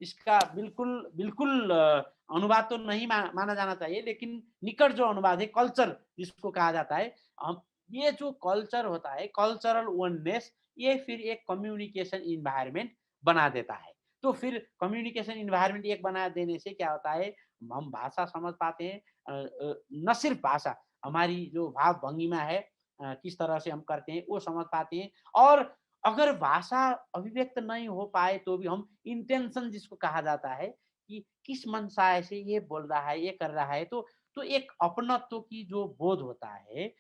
इसका बिल्कुल बिल्कुल अनुवाद तो नहीं माना जाना चाहिए, लेकिन निकट जो अनुवाद है, कल्चर जिसको कहा जाता है, हम ये जो कल्चर होता है, कल्चरल वननेस, ये फिर एक कम्युनिकेशन इन्वायरमेंट बना देता है. तो फिर कम्युनिकेशन इन्वायरमेंट एक बना देने से क्या होता है, हम भाषा समझ पाते हैं. न सिर्फ भाषा, हमारी जो भाव भंगिमा है, किस तरह से हम करते हैं, वो समझ पाते हैं. और अगर भाषा अभिव्यक्त नहीं हो पाए, तो भी हम इंटेंशन जिसको कहा जाता है कि किस मनसाय से ये बोल रहा है, ये कर रहा है, तो एक अपनत्व की जो बोध होता है,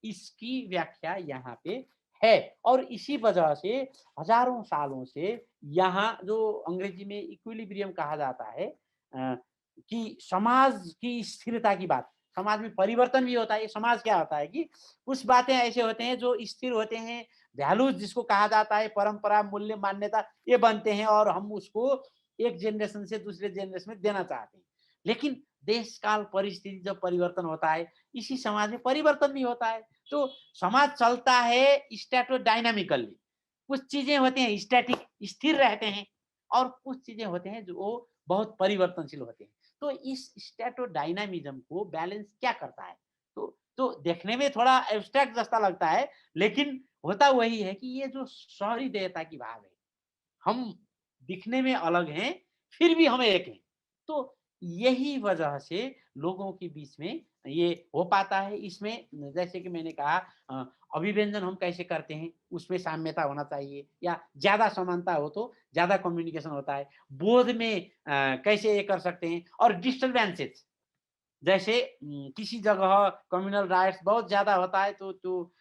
इसकी व्याख्या यहाँ पे है. और इसी वजह से हजारों सालों से यहाँ जो अंग्रेजी में इक्विलिब्रियम कहा जाता है, कि समाज की स्थिरता की बात, समाज में परिवर्तन भी होता है. ये समाज क्या होता है कि कुछ बातें ऐसे होते हैं जो स्थिर होते हैं, वैल्यूज जिसको कहा जाता है, परंपरा, मूल्य, मान्यता, ये बनते हैं, और हम उसको एक जनरेशन से दूसरे जनरेशन में देना चाहते हैं. लेकिन देश काल परिस्थिति जब परिवर्तन होता है, इसी समाज में परिवर्तन भी होता है. तो समाज चलता है स्टैटो डायनामिकली. कुछ चीजें होते हैं स्टैटिक, स्थिर रहते हैं, और कुछ चीजें होते हैं जो वो बहुत परिवर्तनशील होते हैं. तो इस स्टैटो डायनामिज्म को बैलेंस क्या करता है, तो देखने में थोड़ा एब्स्ट्रैक्ट जैसा लगता है, लेकिन होता वही है कि ये जो सहृदयता की भाव है, हम दिखने में अलग हैं, फिर भी हम एक हैं. तो यही वजह से लोगों के बीच में ये हो पाता है. इसमें जैसे कि मैंने कहा, अभिव्यंजन हम कैसे करते हैं, उसमें साम्यता होना चाहिए, या ज्यादा समानता हो तो ज्यादा कम्युनिकेशन होता है. बोध में कैसे ये कर सकते हैं. और डिस्टर्बेंसेस, जैसे किसी जगह कम्युनल राइट्स बहुत ज्यादा होता है, तो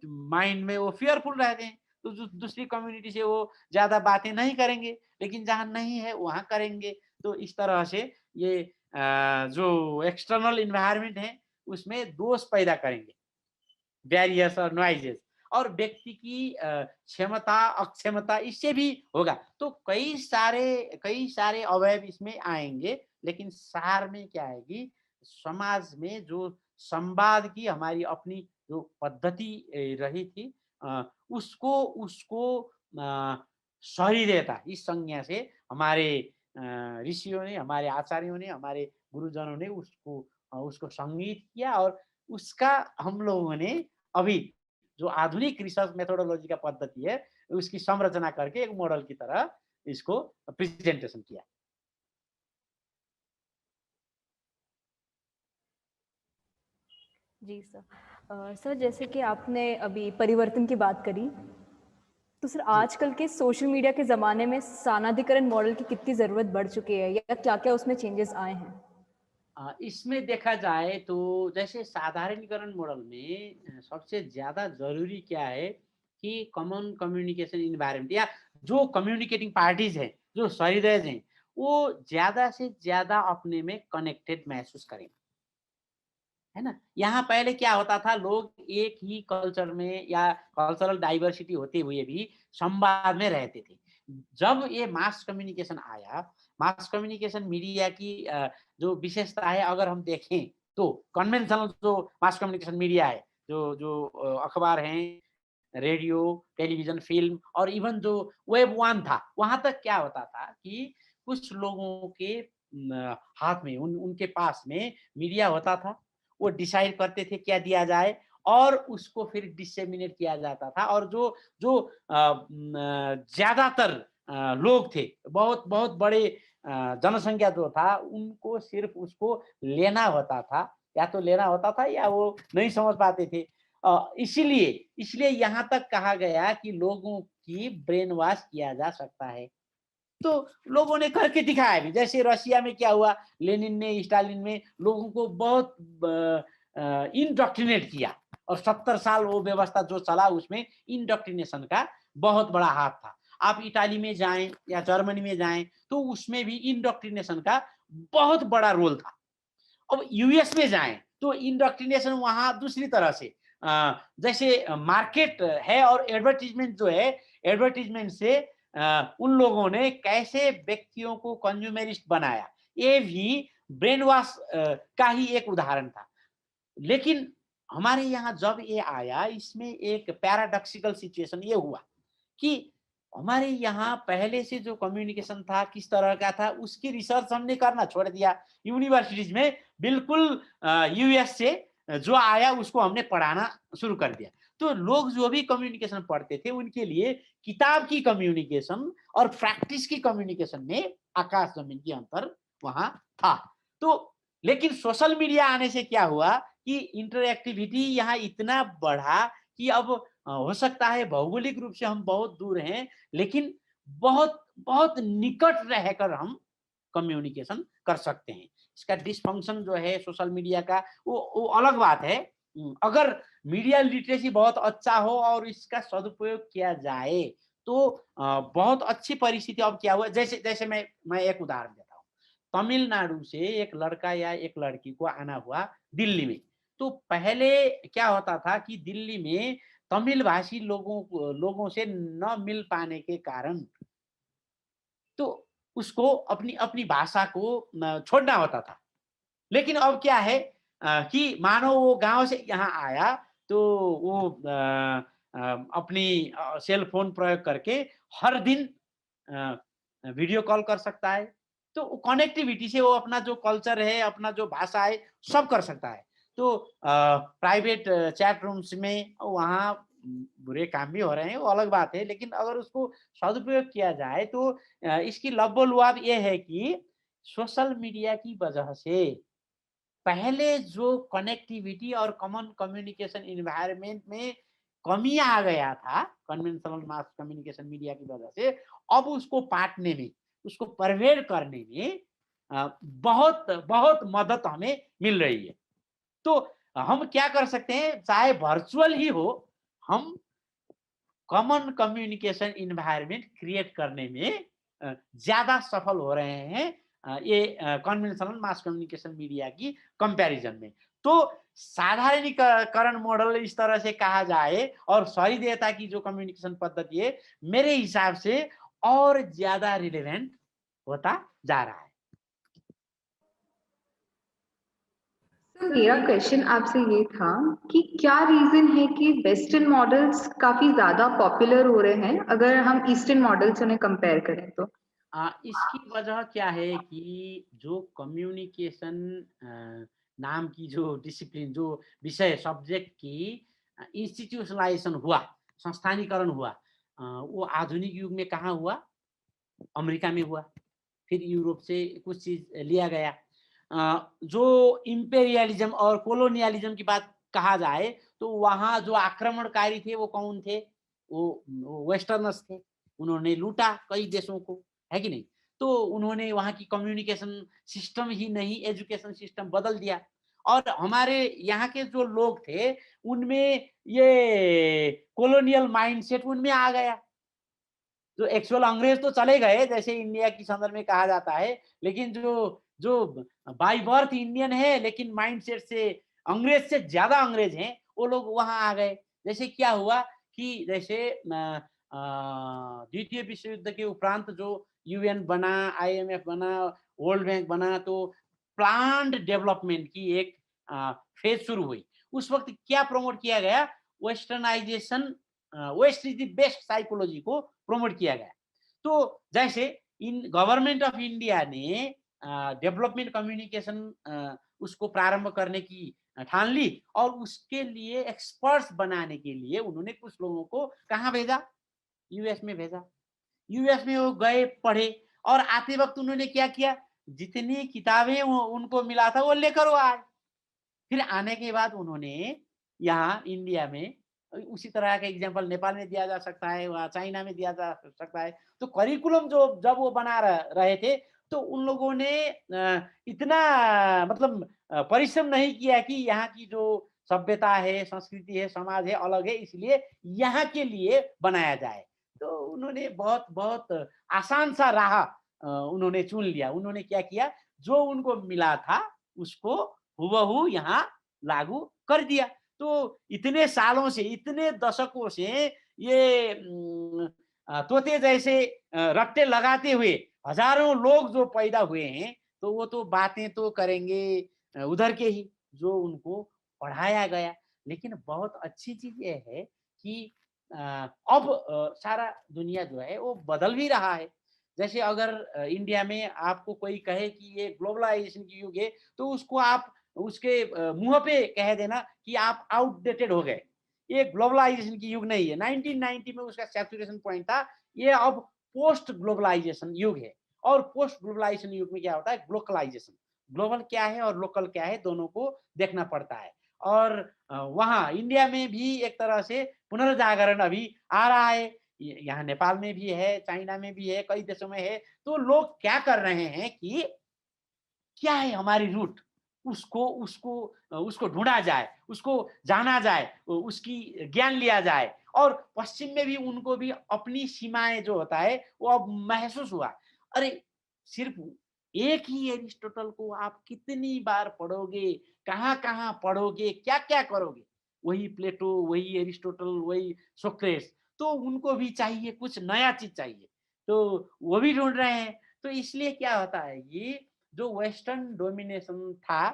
माइंड में वो फियरफुल रहते हैं, तो दूसरी कम्युनिटी से वो ज्यादा बातें नहीं करेंगे, लेकिन जहाँ नहीं है वहाँ करेंगे. तो इस तरह से ये जो एक्सटर्नल इन्वायरमेंट है, उसमें दोष पैदा करेंगे, बैरियर्स और नॉइजेस. और व्यक्ति की क्षमता अक्षमता इससे भी होगा। तो कई सारे अवयव इसमें आएंगे, लेकिन सार में क्या आएगी, समाज में जो संवाद की हमारी अपनी जो पद्धति रही थी उसको उसको सही देता। इस संज्ञा से हमारे ऋषियों ने, हमारे आचार्यों ने, हमारे गुरुजनों ने उसको संगीत किया और उसका हम लोगों ने अभी जो आधुनिक रिसर्च मेथोडोलॉजी का पद्धति है उसकी संरचना करके एक मॉडल की तरह इसको प्रेजेंटेशन किया। जी सर। सर जैसे कि आपने अभी परिवर्तन की बात करी, तो सर आजकल के सोशल मीडिया के ज़माने में सानाधिकरण मॉडल की कितनी ज़रूरत बढ़ चुकी है या क्या-क्या उसमें चेंजेस आए हैं? इसमें देखा जाए तो जैसे साधारणीकरण मॉडल में सबसे ज़्यादा ज़रूरी क्या है कि कॉमन कम्युनिकेशन इन्वायरमेंट या जो कम्युनिकेटिंग पार्टीज हैं, जो सहृदय हैं, वो ज़्यादा से ज़्यादा अपने में कनेक्टेड महसूस करें, है ना? यहाँ पहले क्या होता था, लोग एक ही कल्चर में या कल्चरल डाइवर्सिटी होते हुए भी संवाद में रहते थे। जब ये मास कम्युनिकेशन आया, मास कम्युनिकेशन मीडिया की जो विशेषता है अगर हम देखें तो कन्वेंशनल जो मास कम्युनिकेशन मीडिया है, जो जो अखबार हैं, रेडियो, टेलीविज़न, फ़िल्म और इवन जो वेब 1 था, वहाँ तक क्या होता था कि कुछ लोगों के हाथ में उनके पास में मीडिया होता था। वो डिसाइड करते थे क्या दिया जाए और उसको फिर डिसेमिनेट किया जाता था और जो जो ज़्यादातर लोग थे, बहुत बहुत बड़े जनसंख्या जो था, उनको सिर्फ़ उसको लेना होता था, या तो लेना होता था या वो नहीं समझ पाते थे। इसीलिए इसलिए यहाँ तक कहा गया कि लोगों की ब्रेन वॉश किया जा सकता है। तो लोगों ने करके दिखाया भी, जैसे रशिया में क्या हुआ, लेनिन ने, स्टालिन में लोगों को बहुत इंडोक्ट्रिनेट किया और 70 साल वो व्यवस्था जो चला उसमें इंडोक्ट्रिनेशन का बहुत बड़ा हाथ था। आप इटाली में जाएं या जर्मनी में जाएं तो उसमें भी इंडोक्ट्रिनेशन का बहुत बड़ा रोल था। अब यूएस में जाएं तो इंडोक्ट्रिनेशन वहां दूसरी तरह से जैसे मार्केट है और एडवर्टीजमेंट जो है, एडवर्टीजमेंट से उन लोगों ने कैसे व्यक्तियों को कंज्यूमरिस्ट बनाया, ये भी ब्रेन वॉश का ही एक उदाहरण था। लेकिन हमारे यहाँ जब ये आया, इसमें एक पैराडॉक्सिकल सिचुएशन ये हुआ कि हमारे यहाँ पहले से जो कम्युनिकेशन था किस तरह का था उसकी रिसर्च हमने करना छोड़ दिया। यूनिवर्सिटीज में बिल्कुल यूएस से जो आया उसको हमने पढ़ाना शुरू कर दिया। तो लोग जो भी कम्युनिकेशन पढ़ते थे उनके लिए किताब की कम्युनिकेशन और प्रैक्टिस की कम्युनिकेशन में आकाश जमीन की अंतर वहां था। तो लेकिन सोशल मीडिया आने से क्या हुआ कि इंटरएक्टिविटी यहाँ इतना बढ़ा कि अब हो सकता है भौगोलिक रूप से हम बहुत दूर हैं, लेकिन बहुत बहुत निकट रहकर हम कम्युनिकेशन कर सकते हैं। इसका डिसफंक्शन जो है सोशल मीडिया का, वो अलग बात है। अगर मीडिया लिटरेसी बहुत अच्छा हो और इसका सदुपयोग किया जाए तो बहुत अच्छी परिस्थिति। अब क्या हुआ, जैसे जैसे मैं एक उदाहरण देता हूँ। तमिलनाडु से एक लड़का या एक लड़की को आना हुआ दिल्ली में, तो पहले क्या होता था कि दिल्ली में तमिल भाषी लोगों से न मिल पाने के कारण तो उसको अपनी अपनी भाषा को छोड़ना होता था। लेकिन अब क्या है कि मानो वो गांव से यहाँ आया तो वो अपनी सेल फोन प्रयोग करके हर दिन वीडियो कॉल कर सकता है। तो कनेक्टिविटी से वो अपना जो कल्चर है, अपना जो भाषा है, सब कर सकता है। तो प्राइवेट चैट रूम्स में वहाँ बुरे काम भी हो रहे हैं, वो अलग बात है, लेकिन अगर उसको सदुपयोग किया जाए तो इसकी लब्बो-लुआब ये है कि सोशल मीडिया की वजह से पहले जो कनेक्टिविटी और कॉमन कम्युनिकेशन एनवायरनमेंट में कमी आ गया था कन्वेंशनल मास कम्युनिकेशन मीडिया की वजह से, अब उसको पाटने में, उसको परवेड करने में बहुत बहुत मदद हमें मिल रही है। तो हम क्या कर सकते हैं, चाहे वर्चुअल ही हो, हम कॉमन कम्युनिकेशन इन्वायरमेंट क्रिएट करने में ज्यादा सफल हो रहे हैं ये कन्वेंशनल मास कम्युनिकेशन मीडिया की कंपैरिजन में। तो साधारणीकरण मॉडल इस तरह से कहा जाए और सहृदयता की जो कम्युनिकेशन पद्धति है, मेरे हिसाब से और ज्यादा रिलेवेंट होता जा रहा है। तो मेरा क्वेश्चन आपसे ये था कि क्या रीजन है कि वेस्टर्न मॉडल्स काफी ज्यादा पॉपुलर हो रहे हैं अगर हम ईस्टर्न मॉडल से उन्हें कंपेयर करें तो? इसकी वजह क्या है कि जो कम्युनिकेशन नाम की जो डिसिप्लिन, जो विषय सब्जेक्ट की इंस्टीट्यूशनलाइजेशन हुआ, संस्थानीकरण हुआ, वो आधुनिक युग में कहाँ हुआ? अमेरिका में हुआ। फिर यूरोप से कुछ चीज लिया गया। जो इम्पेरियलिज्म और कोलोनियलिज्म की बात कहा जाए तो वहाँ जो आक्रमणकारी थे वो कौन थे? वो वेस्टर्नर्स थे। उन्होंने लूटा कई देशों को, है कि नहीं? तो उन्होंने वहाँ की कम्युनिकेशन सिस्टम ही नहीं, एजुकेशन सिस्टम बदल दिया। और हमारे यहाँ के जो लोग थे उनमें ये कोलोनियल माइंडसेट उनमें आ गया। जो एक्चुअल अंग्रेज तो चले गए, जैसे इंडिया की संदर्भ में कहा जाता है, लेकिन जो जो बाय बर्थ इंडियन है लेकिन माइंडसेट से अंग्रेज से ज्यादा अंग्रेज हैं, वो लोग वहां आ गए। जैसे क्या हुआ कि जैसे द्वितीय विश्व युद्ध के उपरांत जो यूएन बना, आईएमएफ बना, वर्ल्ड बैंक बना, तो प्लान्ड डेवलपमेंट की एक फेज शुरू हुई। उस वक्त क्या प्रमोट किया गया? Westernization, west is the best psychology को प्रमोट किया गया। तो जैसे इन गवर्नमेंट ऑफ इंडिया ने डेवलपमेंट कम्युनिकेशन उसको प्रारंभ करने की ठान ली और उसके लिए एक्सपर्ट्स बनाने के लिए उन्होंने कुछ लोगों को कहाँ भेजा? यूएस में भेजा। यूएस में वो गए, पढ़े और आते वक्त उन्होंने क्या किया? जितनी किताबें उनको मिला था वो लेकर वो आए। फिर आने के बाद उन्होंने यहाँ इंडिया में, उसी तरह का एग्जांपल नेपाल में दिया जा सकता है, वहाँ चाइना में दिया जा सकता है। तो करिकुलम जो जब वो बना रहे थे तो उन लोगों ने इतना मतलब परिश्रम नहीं किया कि यहाँ की जो सभ्यता है, संस्कृति है, समाज है, अलग है, इसलिए यहाँ के लिए बनाया जाए। तो उन्होंने बहुत बहुत आसान सा राह उन्होंने चुन लिया। उन्होंने क्या किया? जो उनको मिला था उसको हुबहू यहाँ लागू कर दिया। तो इतने सालों से, इतने दशकों से ये तोते जैसे रट्टे लगाते हुए हजारों लोग जो पैदा हुए हैं, तो वो तो बातें तो करेंगे उधर के ही जो उनको पढ़ाया गया। लेकिन बहुत अच्छी चीज ये है कि अब सारा दुनिया जो है वो बदल भी रहा है। जैसे अगर इंडिया में आपको कोई कहे कि ये ग्लोबलाइजेशन की युग है, तो उसको आप उसके मुंह पे कह देना कि आप आउटडेटेड हो गए। ये ग्लोबलाइजेशन की युग नहीं है। 1990 में उसका सैचुरेशन पॉइंट था, ये अब पोस्ट ग्लोबलाइजेशन युग है। और पोस्ट ग्लोबलाइजेशन युग में क्या होता है? ग्लोकलाइजेशन। ग्लोबल क्या है और लोकल क्या है, दोनों को देखना पड़ता है। और वहाँ इंडिया में भी एक तरह से पुनर्जागरण अभी आ रहा है। यहाँ नेपाल में भी है, चाइना में भी है, कई देशों में है। तो लोग क्या कर रहे हैं कि क्या है हमारी रूट, उसको उसको उसको ढूंढा जाए, उसको जाना जाए, उसकी ज्ञान लिया जाए। और पश्चिम में भी उनको भी अपनी सीमाएं जो होता है वो अब महसूस हुआ। अरे सिर्फ एक ही एरिस्टोटल को आप कितनी बार पढ़ोगे, कहाँ कहाँ पढ़ोगे, क्या क्या करोगे? वही प्लेटो, वही एरिस्टोटल, वही सोक्रेट्स। तो उनको भी चाहिए, कुछ नया चीज चाहिए, तो वो भी ढूंढ रहे हैं। तो इसलिए क्या होता है, ये जो वेस्टर्न डोमिनेशन था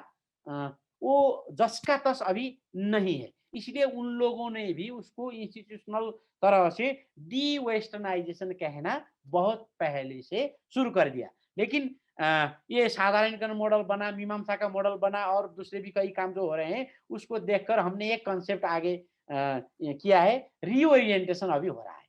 वो जस का तस अभी नहीं है। इसलिए उन लोगों ने भी उसको इंस्टीट्यूशनल तरह से डी वेस्टर्नाइजेशन कहना बहुत पहले से शुरू कर दिया। लेकिन ये साधारणीकरण मॉडल बना, मीमांसा का मॉडल बना और दूसरे भी कई काम जो हो रहे हैं, उसको देखकर हमने एक कंसेप्ट आगे किया है, रीओरिएंटेशन अभी हो रहा है।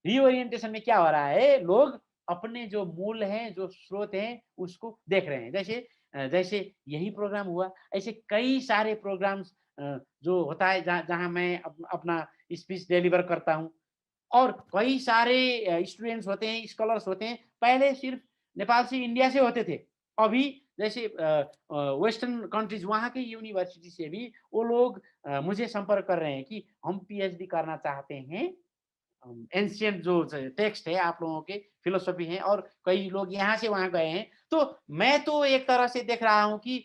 रीओरिएंटेशन में क्या हो रहा है? लोग अपने जो मूल हैं, जो स्रोत हैं, उसको देख रहे हैं। जैसे जैसे यही प्रोग्राम हुआ, ऐसे कई सारे प्रोग्राम्स जो होता है जहाँ मैं अपना स्पीच डिलीवर करता हूँ। और कई सारे स्टूडेंट्स होते हैं, स्कॉलर्स होते हैं, पहले सिर्फ नेपाल से, इंडिया से होते थे। अभी जैसे वेस्टर्न कंट्रीज, वहाँ के यूनिवर्सिटी से भी वो लोग मुझे संपर्क कर रहे हैं कि हम पीएचडी करना चाहते हैं एंशियंट जो टेक्स्ट है आप लोगों के फिलोसफी हैं, और कई लोग यहाँ से वहाँ गए हैं। तो मैं तो एक तरह से देख रहा हूँ कि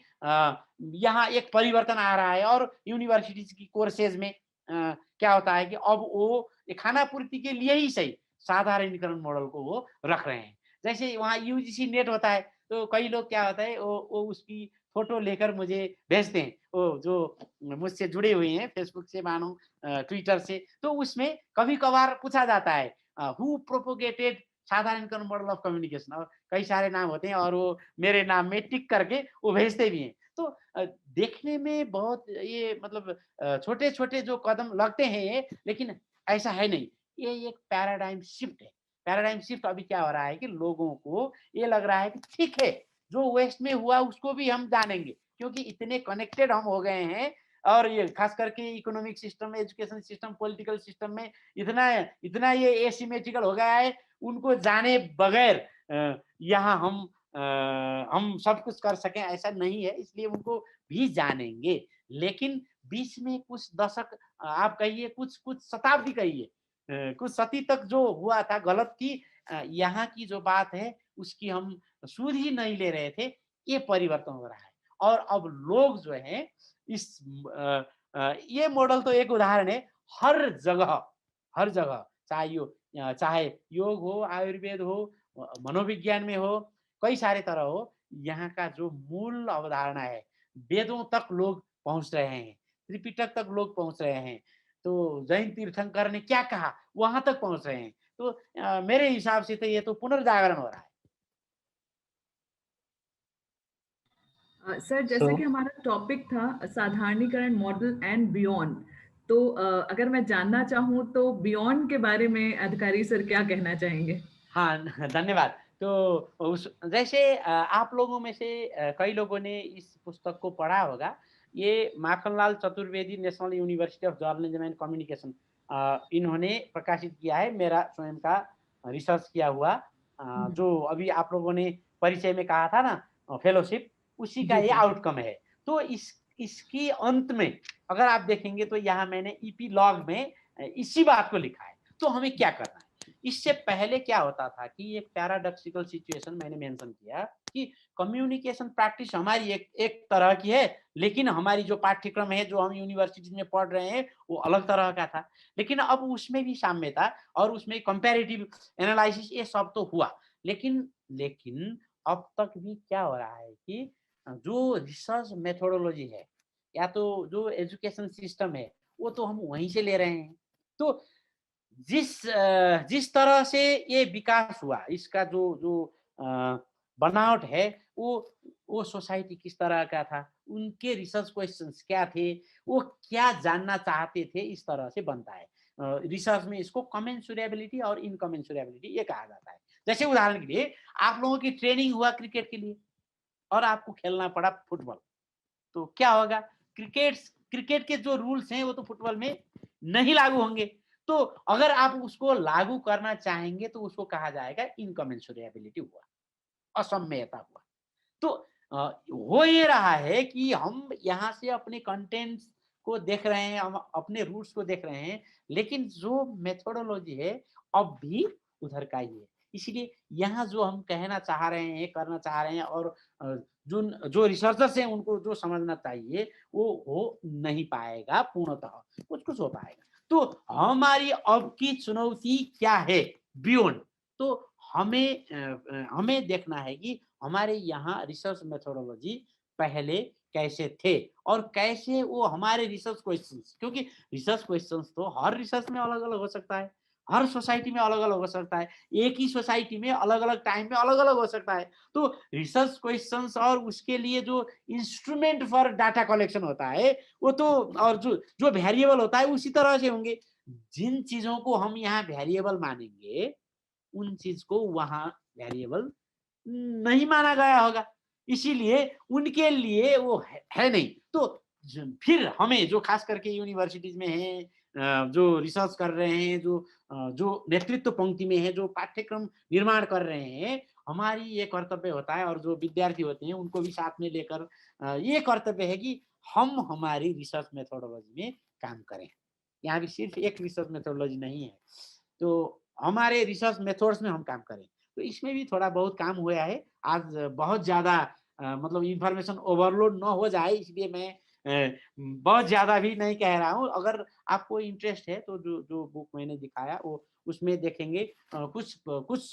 यहाँ एक परिवर्तन आ रहा है, और यूनिवर्सिटीज की कोर्सेज में क्या होता है कि अब वो खाना पूर्ति के लिए ही सही साधारणीकरण मॉडल को वो रख रहे हैं। जैसे वहाँ यूजीसी नेट होता है, तो कई लोग क्या होता है वो उसकी फोटो लेकर मुझे भेजते हैं, वो जो मुझसे जुड़े हुए हैं फेसबुक से मानो ट्विटर से, तो उसमें कभी कभार पूछा जाता है हु प्रोपोगेटेड साधारणीकरण मॉडल ऑफ कम्युनिकेशन, और कई सारे नाम होते हैं, और वो मेरे नाम में टिक करके वो भेजते भी हैं। तो देखने में बहुत ये मतलब छोटे छोटे जो कदम लगते हैं ये, लेकिन ऐसा है नहीं, ये एक पैराडाइम शिफ्ट है। पैराडाइम शिफ्ट अभी क्या हो रहा है कि लोगों को ये लग रहा है कि ठीक है, जो वेस्ट में हुआ उसको भी हम जानेंगे, क्योंकि इतने कनेक्टेड हम हो गए हैं, और ये खास करके economic system, education system, political system में इतना इतना ये एसिमेट्रिकल हो गया है, उनको जाने बगैर यहाँ हम सब कुछ कर सकें ऐसा नहीं है, इसलिए उनको भी जानेंगे। लेकिन बीच में कुछ दशक, आप कहिए कुछ शताब्दी कहिए, कुछ सदी तक जो हुआ था गलत की, यहाँ की जो बात है उसकी हम सूद ही नहीं ले रहे थे, ये परिवर्तन हो रहा है। और अब लोग जो हैं इस ये मॉडल तो एक उदाहरण है, हर जगह चाहे योग हो, आयुर्वेद हो, मनोविज्ञान में हो, कई सारे तरह हो, यहाँ का जो मूल अवधारणा है, वेदों तक लोग पहुंच रहे हैं, त्रिपिटक तक लोग पहुंच रहे हैं। तो जैन तीर्थंकर ने क्या कहा वहां तक पहुंच रहे हैं। तो मेरे हिसाब से तो ये तो पुनर्जागरण हो रहा है। सर, जैसा So- कि हमारा टॉपिक था साधारणीकरण मॉडल एंड बियॉन्ड, तो अगर मैं जानना चाहूँ तो बियॉन्ड के बारे में अधिकारी सर क्या कहना चाहेंगे? हाँ, धन्यवाद। तो उस जैसे आप लोगों में से कई लोगों ने इस पुस्तक को पढ़ा होगा। ये Makhanlal Chaturvedi national university of journalism and communication इन्होंने प्रकाशित किया है, मेरा स्वयं का रिसर्च किया हुआ, जो अभी आप लोगों ने परिचय में कहा था ना फेलोशिप, उसी का जी, ये जी। आउटकम है। तो इसकी अंत में अगर आप देखेंगे तो यहाँ मैंने ईपी लॉग में इसी बात को लिखा है। तो हमें क्या करना है? इससे पहले क्या होता था कि एक पैराडॉक्सिकल सिचुएशन मैंने मेंशन किया कि कम्युनिकेशन प्रैक्टिस हमारी एक तरह की है, लेकिन हमारी जो पाठ्यक्रम है जो हम यूनिवर्सिटी में पढ़ रहे हैं वो अलग तरह का था। लेकिन अब उसमें भी साम्य था, और उसमें कंपैरेटिव एनालिसिस ये सब तो हुआ, लेकिन अब तक भी क्या हो रहा है कि जो रिसर्च मेथोडोलॉजी है या तो जो एजुकेशन सिस्टम है वो तो हम वहीं से ले रहे हैं। तो जिस तरह से ये विकास हुआ, इसका जो जो बनावट है, वो सोसाइटी किस तरह का था, उनके रिसर्च क्वेश्चंस क्या थे, वो क्या जानना चाहते थे, इस तरह से बनता है। रिसर्च में इसको कमेंसुरेबिलिटी और इनकमेंसुरेबिलिटी ये कहा जाता है। जैसे उदाहरण के लिए आप लोगों की ट्रेनिंग हुआ क्रिकेट के लिए और आपको खेलना पड़ा फुटबॉल, तो क्या होगा? क्रिकेट के जो रूल्स हैं वो तो फुटबॉल में नहीं लागू होंगे। तो अगर आप उसको लागू करना चाहेंगे तो उसको कहा जाएगा इनकमेंसुरेबिलिटी हुआ, असम्यता हुआ। तो हो ये रहा है कि हम यहाँ से अपने कंटेंट्स को देख रहे हैं, हम अपने रूट्स को देख रहे हैं, लेकिन जो मेथोडोलॉजी है अब भी उधर का ही है। इसलिए यहाँ जो हम कहना चाह रहे हैं, करना चाह रहे हैं, और जो रिसर्चर्स हैं उनको जो समझना चाहिए वो हो नहीं पाएगा पूर्णतः, कुछ हो पाएगा। तो हमारी अब की चुनौती क्या है बियॉन्ड? तो हमें देखना है कि हमारे यहाँ रिसर्च मेथोडोलॉजी पहले कैसे थे और कैसे वो हमारे रिसर्च क्वेश्चंस, क्योंकि रिसर्च क्वेश्चंस तो हर रिसर्च में अलग अलग हो सकता है, हर सोसाइटी में अलग अलग हो सकता है, एक ही सोसाइटी में अलग अलग टाइम में अलग अलग हो सकता है। तो रिसर्च क्वेश्चंस और उसके लिए जो इंस्ट्रूमेंट फॉर डाटा कलेक्शन होता है वो तो, और जो वेरिएबल होता है उसी तरह से होंगे। जिन चीजों को हम यहाँ वेरिएबल मानेंगे उन चीज को वहां वेरिएबल नहीं माना गया होगा, इसीलिए उनके लिए वो है नहीं। तो फिर हमें जो खास करके यूनिवर्सिटीज में है, जो रिसर्च कर रहे हैं, जो नेतृत्व पंक्ति में है, जो पाठ्यक्रम निर्माण कर रहे हैं, हमारी ये कर्तव्य होता है, और जो विद्यार्थी होते हैं उनको भी साथ में लेकर ये कर्तव्य है कि हम हमारी रिसर्च मेथोडोलॉजी में काम करें। यहाँ भी सिर्फ एक रिसर्च मेथोडोलॉजी नहीं है, तो हमारे रिसर्च मेथड्स में हम काम करें। तो इसमें भी थोड़ा बहुत काम हुआ है। आज बहुत ज़्यादा मतलब इंफॉर्मेशन ओवरलोड ना हो जाए, इसलिए मैं बहुत ज़्यादा भी नहीं कह रहा हूँ। अगर आपको इंटरेस्ट है तो जो जो बुक मैंने दिखाया वो उसमें देखेंगे कुछ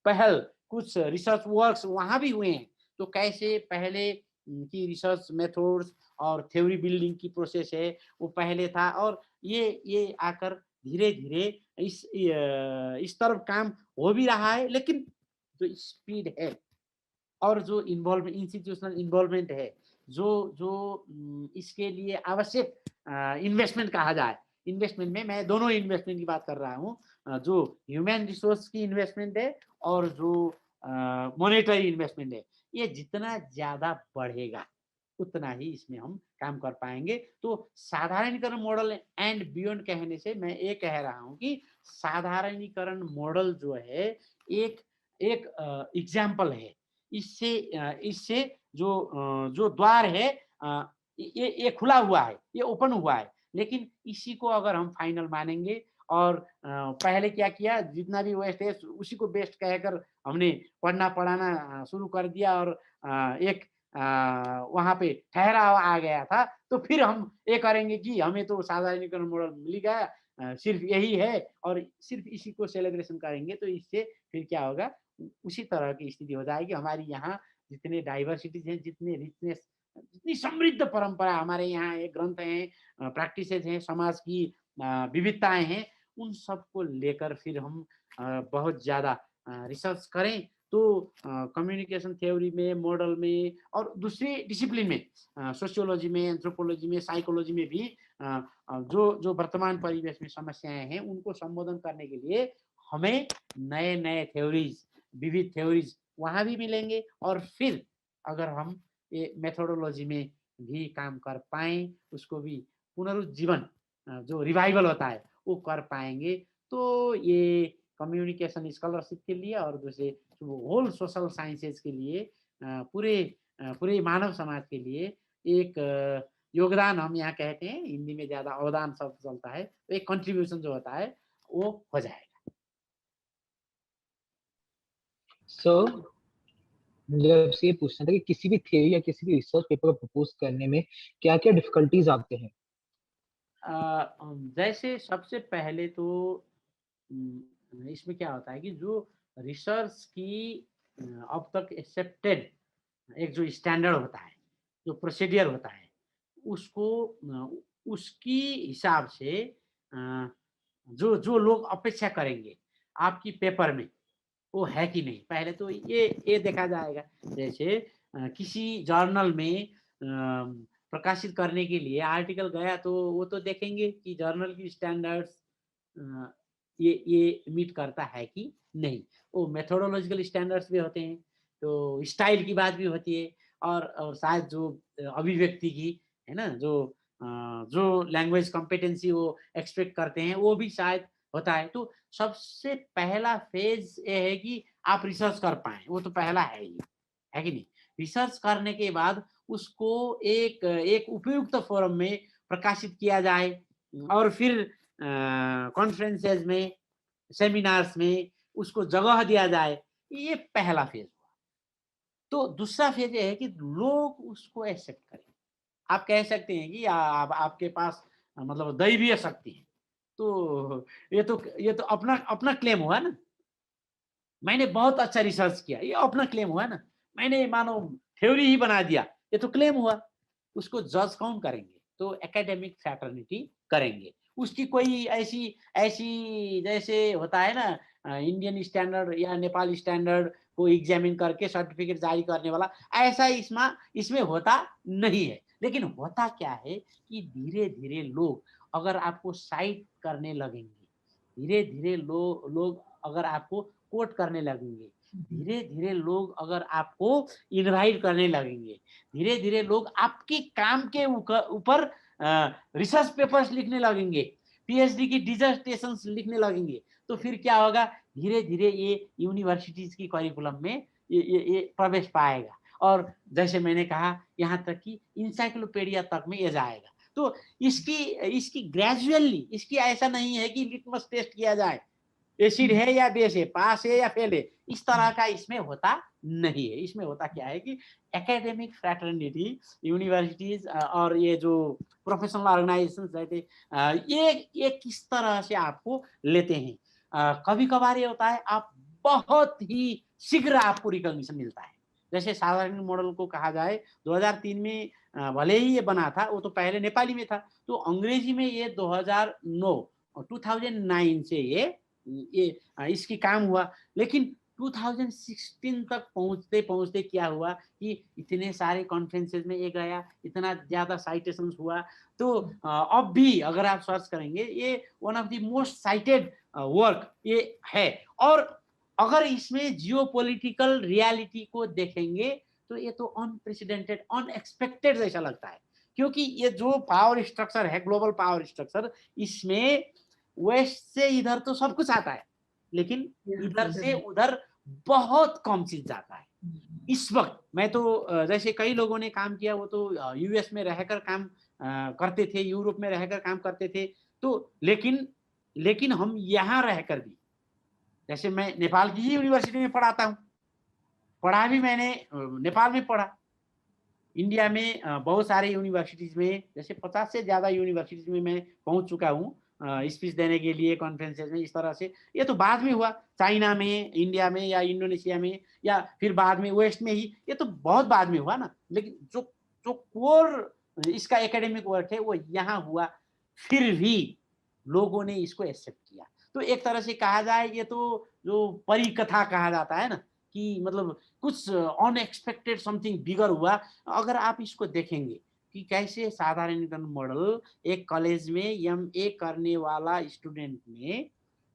पहल, कुछ रिसर्च वर्क्स वहाँ भी हुए हैं। तो कैसे पहले की रिसर्च मेथड्स और थ्योरी बिल्डिंग की प्रोसेस है वो पहले था, और ये आकर धीरे-धीरे इस तरफ काम हो भी रहा है। लेकिन जो स्पीड है और जो इन्वॉल्वमेंट, इंस्टीट्यूशनल इन्वॉल्वमेंट है, जो जो इसके लिए आवश्यक इन्वेस्टमेंट कहा जाए, इन्वेस्टमेंट में मैं दोनों इन्वेस्टमेंट की बात कर रहा हूँ, जो ह्यूमन रिसोर्स की इन्वेस्टमेंट है और जो मॉनेटरी इन्वेस्टमेंट है, ये जितना ज़्यादा बढ़ेगा उतना ही इसमें हम काम कर पाएंगे। तो साधारणीकरण मॉडल एंड बियॉन्ड कहने से मैं ये कह रहा हूँ कि साधारणीकरण मॉडल जो है एक एक एग्जाम्पल है। इससे जो द्वार है ये खुला हुआ है, ये ओपन हुआ है। लेकिन इसी को अगर हम फाइनल मानेंगे और पहले क्या किया, जितना भी वेस्ट है उसी को बेस्ट कहकर हमने पढ़ना पढ़ाना शुरू कर दिया और एक वहाँ पे ठहराव आ गया था, तो फिर हम ये करेंगे कि हमें तो साधारणीकरण मॉडल मिल गया, सिर्फ यही है और सिर्फ इसी को सेलिब्रेशन करेंगे। तो इससे फिर क्या होगा, उसी तरह की स्थिति हो जाएगी। हमारी यहाँ जितने डाइवर्सिटीज हैं, जितने रिचनेस, जितनी समृद्ध परंपरा हमारे यहाँ ये ग्रंथ हैं, प्रैक्टिसेस हैं, समाज की विविधताएं हैं, उन सब को लेकर फिर हम बहुत ज़्यादा रिसर्च करें तो कम्युनिकेशन थ्योरी में, मॉडल में और दूसरी डिसिप्लिन में, सोशियोलॉजी में, एंथ्रोपोलॉजी में, साइकोलॉजी में भी जो वर्तमान परिवेश में समस्याएं हैं उनको संबोधन करने के लिए हमें नए नए थ्योरीज, विविध थ्योरीज वहाँ भी मिलेंगे। और फिर अगर हम ये मेथोडोलॉजी में भी काम कर पाएँ, उसको भी पुनरुज्जीवन जो रिवाइवल होता है वो कर पाएंगे, तो ये कम्युनिकेशन स्कॉलरशिप के लिए और दूसरे होल सोशल साइंसेज के लिए पूरे मानव समाज के लिए एक योगदान, हम यहाँ कहते हैं, हिंदी में ज़्यादा अवदान शब्द चलता है, तो एक कंट्रीब्यूशन जो होता है वो हो जाएगा। सो मुझे आपसे ये पूछना था कि किसी भी थ्योरी या किसी भी रिसर्च पेपर को प्रपोज करने में क्या-क्या डिफिकल्टीज आते हैं? जैसे सबसे पहले तो इसमें क्या होता है कि जो रिसर्च की अब तक एक्सेप्टेड एक जो स्टैंडर्ड होता है, जो प्रोसीडियर होता है, उसको उसकी हिसाब से जो जो लोग अपेक्षा करेंगे आपकी पेपर में वो है कि नहीं, पहले तो ये देखा जाएगा। जैसे किसी जर्नल में प्रकाशित करने के लिए आर्टिकल गया तो वो तो देखेंगे कि जर्नल की स्टैंडर्ड्स ये मीट करता है कि नहीं। वो मेथोडोलॉजिकल स्टैंडर्ड्स भी होते हैं, तो स्टाइल की बात भी होती है और शायद जो अभिव्यक्ति की है ना, जो लैंग्वेज कॉम्पिटेंसी वो एक्सपेक्ट करते हैं वो भी शायद होता है। तो सबसे पहला फेज ये है कि आप रिसर्च कर पाएँ, वो तो पहला है ही, है कि नहीं? रिसर्च करने के बाद उसको एक उपयुक्त फोरम में प्रकाशित किया जाए और फिर कॉन्फ्रेंसेस में, सेमिनार्स में उसको जगह दिया जाए, ये पहला फेज हुआ। तो दूसरा फेज ये है कि लोग उसको एक्सेप्ट करें। आप कह सकते हैं कि आपके पास मतलब दैवीय शक्ति है, तो ये तो अपना अपना क्लेम हुआ ना, मैंने बहुत अच्छा रिसर्च किया, ये अपना क्लेम हुआ ना, मैंने मानो थ्योरी ही बना दिया, ये तो क्लेम हुआ। उसको जज कौन करेंगे? तो एकेडमिक फ्रैटर्निटी करेंगे। उसकी कोई ऐसी ऐसी जैसे होता है ना इंडियन स्टैंडर्ड या नेपाल स्टैंडर्ड को एग्जामिन करके सर्टिफिकेट जारी करने वाला, ऐसा इसमें होता नहीं है। लेकिन होता क्या है कि धीरे-धीरे लोग अगर आपको साइट करने लगेंगे, धीरे-धीरे लोग अगर आपको कोट करने लगेंगे, धीरे-धीरे लोग अगर आपको इनवाइट करने लगेंगे, धीरे-धीरे लोग आपके काम के ऊपर रिसर्च पेपर्स लिखने लगेंगे, पीएचडी की डिसर्टेशंस लिखने लगेंगे, तो फिर क्या होगा, धीरे-धीरे ये यूनिवर्सिटीज की करिकुलम में ये प्रवेश पाएगा और जैसे मैंने कहा यहाँ तक कि इंसाइक्लोपीडिया तक में ये जाएगा। तो इसकी ग्रेजुअली, इसकी ऐसा नहीं है कि लिटमस टेस्ट किया जाए एसिड है या बेस है, पास है या फेल है, इस तरह का इसमें होता नहीं है। इसमें होता क्या है कि एकेडमिक फ्रैटर्निटी, यूनिवर्सिटीज और ये जो प्रोफेशनल ऑर्गेनाइजेशन रहते ये किस तरह से आपको लेते हैं। कभी कभार ये होता है आप बहुत ही शीघ्र आपको रिकॉग्निशन मिलता है। जैसे साधारण मॉडल को कहा जाए 2003 में भले ही ये बना था, वो तो पहले नेपाली में था, तो अंग्रेजी में ये 2009 और 2009 से ये इसकी काम हुआ। लेकिन 2016 तक पहुंचते पहुंचते क्या हुआ कि इतने सारे कॉन्फ्रेंसेस में ये गया, इतना ज्यादा साइटेशंस हुआ, तो अब भी अगर आप सर्च करेंगे ये one of the most cited work ये है। और अगर इसमें जियोपॉलिटिकल रियलिटी को देखेंगे तो ये तो अनप्रेसिडेंटेड, अनएक्सपेक्टेड जैसा लगता है, क्योंकि ये जो पावर स्ट्रक्चर है, ग्लोबल पावर स्ट्रक्चर, इसमें वेस्ट से इधर तो सब कुछ आता है, लेकिन इधर से उधर बहुत कम चीज जाता है। इस वक्त मैं तो जैसे कई लोगों ने काम किया, वो तो यूएस में रहकर काम करते थे, यूरोप में रहकर काम करते थे, तो लेकिन हम यहाँ रहकर भी, जैसे मैं नेपाल की ही यूनिवर्सिटी में पढ़ाता हूँ, पढ़ा भी मैंने नेपाल में पढ़ा, इंडिया में बहुत सारे यूनिवर्सिटीज में, जैसे 50 से ज्यादा यूनिवर्सिटीज में मैं पहुंच चुका हूँ स्पीच देने के लिए, कॉन्फ्रेंसेस में, इस तरह से। ये तो बाद में हुआ, चाइना में, इंडिया में या इंडोनेशिया में, या फिर बाद में वेस्ट में ही, ये तो बहुत बाद में हुआ ना। लेकिन जो कोर इसका एकेडमिक वर्क है वो यहाँ हुआ, फिर भी लोगों ने इसको एक्सेप्ट किया। तो एक तरह से कहा जाए ये तो जो परिकथा कहा जाता है ना, कि मतलब कुछ अनएक्सपेक्टेड समथिंग बिगर हुआ। अगर आप इसको देखेंगे कि कैसे साधारणीकरण मॉडल एक कॉलेज में एमए करने वाला स्टूडेंट में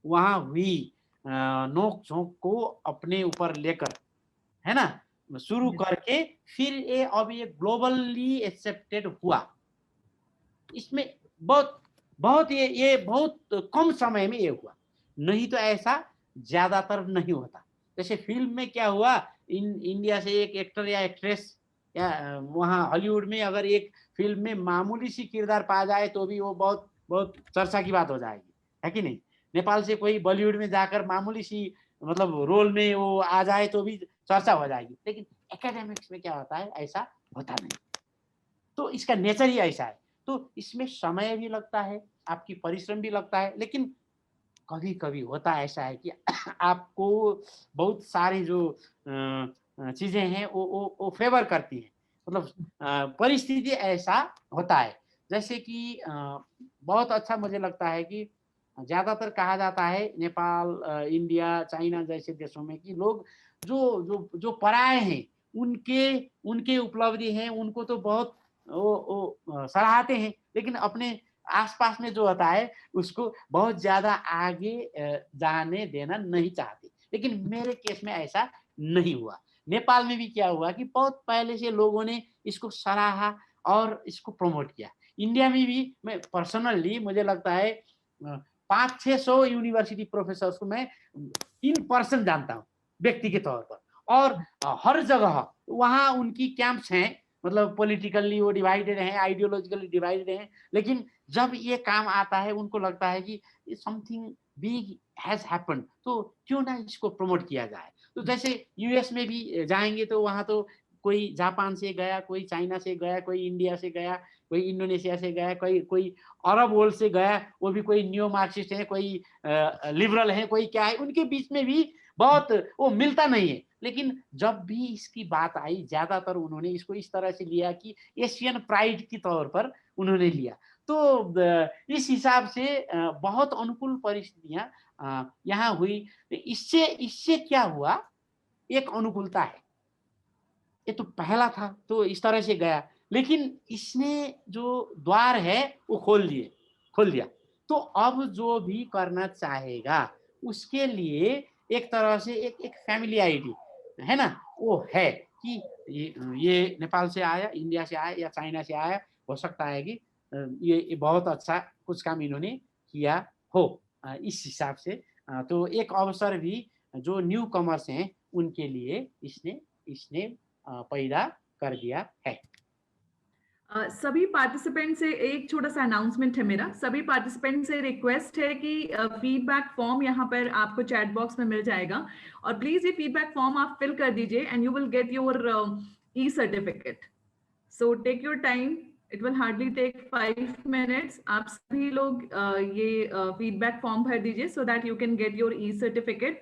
वहाँ हुई नोक झोंक को अपने ऊपर लेकर, है ना, शुरू करके फिर ये अब ये ग्लोबली एक्सेप्टेड हुआ। इसमें बहुत ये बहुत कम समय में ये हुआ, नहीं तो ऐसा ज्यादातर नहीं होता। जैसे फिल्म में क्या हुआ, इंडिया से एक एक्टर या एक्ट्रेस या वहाँ हॉलीवुड में अगर एक फिल्म में मामूली सी किरदार पा जाए तो भी वो बहुत बहुत चर्चा की बात हो जाएगी, है कि नहीं। नेपाल से कोई बॉलीवुड में जाकर मामूली सी मतलब रोल में वो आ जाए तो भी चर्चा हो जाएगी। लेकिन एकेडमिक्स में क्या होता है, ऐसा होता नहीं। तो इसका नेचर ही ऐसा है। तो इसमें समय भी लगता है, आपकी परिश्रम भी लगता है, लेकिन कभी कभी होता ऐसा है कि आपको बहुत सारी जो चीजें हैं वो फेवर करती हैं। मतलब परिस्थिति ऐसा होता है, जैसे कि बहुत अच्छा मुझे लगता है कि ज्यादातर कहा जाता है नेपाल, इंडिया, चाइना जैसे देशों में कि लोग जो पराये हैं उनके उपलब्धि हैं, उनको तो बहुत वो सराहते हैं, लेकिन अपने आसपास में जो होता है उसको बहुत ज्यादा आगे जाने देना नहीं चाहते। लेकिन मेरे केस में ऐसा नहीं हुआ। नेपाल में भी क्या हुआ कि बहुत पहले से लोगों ने इसको सराहा और इसको प्रमोट किया। इंडिया में भी मैं पर्सनली मुझे लगता है 500-600 यूनिवर्सिटी प्रोफेसर्स को मैं इन पर्सन जानता हूँ व्यक्ति के तौर पर, और हर जगह वहाँ उनकी कैंप्स हैं, मतलब पॉलिटिकली वो डिवाइडेड हैं, आइडियोलॉजिकली डिवाइडेड हैं, लेकिन जब ये काम आता है उनको लगता है कि समथिंग बिग हैज हैपेंड, तो क्यों ना इसको प्रमोट किया जाए। तो जैसे यूएस में भी जाएंगे तो वहाँ तो कोई जापान से गया, कोई चाइना से गया, कोई इंडिया से गया, कोई इंडोनेशिया से गया, कोई अरब वर्ल्ड से गया, वो भी कोई न्यो मार्क्सिस्ट है, कोई लिबरल है, कोई क्या है, उनके बीच में भी बहुत वो मिलता नहीं है। लेकिन जब भी इसकी बात आई ज्यादातर उन्होंने इसको इस तरह से लिया कि एशियन प्राइड के तौर पर उन्होंने लिया। तो इस हिसाब से बहुत अनुकूल परिस्थितियां यहाँ हुई। इससे क्या हुआ, एक अनुकूलता है, ये तो पहला था तो इस तरह से गया, लेकिन इसने जो द्वार है वो खोल दिया। तो अब जो भी करना चाहेगा उसके लिए एक तरह से एक फैमिलियरिटी है ना, वो है कि ये नेपाल से आया, इंडिया से आया या चाइना से आया, हो सकता है कि ये बहुत अच्छा कुछ काम इन्होंने किया हो। इस हिसाब से तो एक अवसर भी जो न्यू कमर्स हैं उनके लिए इसने पैदा कर दिया है। सभी पार्टिसिपेंट से एक छोटा सा अनाउंसमेंट है मेरा। सभी पार्टिसिपेंट से रिक्वेस्ट है कि फीडबैक फॉर्म यहाँ पर आपको चैट बॉक्स में मिल जाएगा, और प्लीज ये फीडबैक फॉर्म आप फिल कर दीजिए and you will get your e certificate. So take your time, it will hardly take 5 minutes। आप सभी लोग ये फीडबैक फॉर्म भर दीजिए so that you can get your e certificate.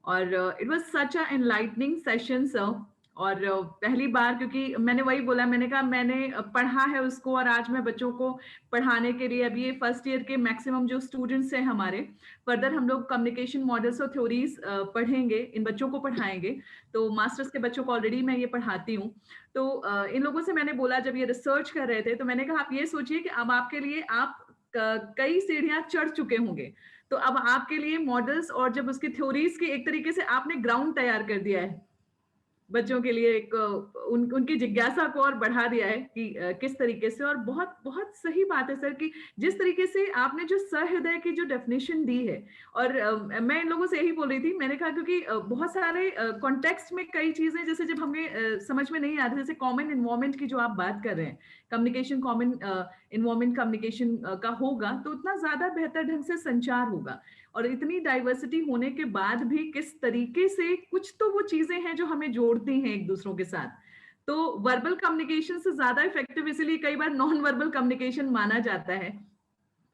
और it was such a enlightening session sir. और पहली बार, क्योंकि मैंने वही बोला, मैंने कहा मैंने पढ़ा है उसको, और आज मैं बच्चों को पढ़ाने के लिए, अभी ये फर्स्ट ईयर के मैक्सिमम जो स्टूडेंट्स हैं हमारे, फर्दर हम लोग कम्युनिकेशन मॉडल्स और थ्योरीज पढ़ेंगे, इन बच्चों को पढ़ाएंगे। तो मास्टर्स के बच्चों को ऑलरेडी मैं ये पढ़ाती हूँ। तो इन लोगों से मैंने बोला, जब ये रिसर्च कर रहे थे, तो मैंने कहा आप ये सोचिए कि अब आपके लिए आप कई सीढ़ियां चढ़ चुके होंगे, तो अब आपके लिए मॉडल्स और जब उसकी थ्योरीज की एक तरीके से आपने ग्राउंड तैयार कर दिया है बच्चों के लिए, एक उनकी जिज्ञासा को और बढ़ा दिया है कि किस तरीके से। और बहुत बहुत सही बात है सर कि जिस तरीके से आपने जो सहृदय की जो डेफिनेशन दी है, और मैं इन लोगों से यही बोल रही थी, मैंने कहा क्योंकि बहुत सारे कॉन्टेक्स्ट में कई चीजें जैसे जब हमें समझ में नहीं आती, जैसे कॉमन इन्वायरमेंट की जो आप बात कर रहे हैं, कम्युनिकेशन कॉमन इन्वायरमेंट कम्युनिकेशन का होगा तो उतना ज्यादा बेहतर ढंग से संचार होगा। और इतनी डाइवर्सिटी होने के बाद भी किस तरीके से कुछ तो वो चीजें हैं जो हमें जोड़ती हैं एक दूसरों के साथ। तो वर्बल कम्युनिकेशन से ज्यादा इफेक्टिव इसलिए कई बार नॉन वर्बल कम्युनिकेशन माना जाता है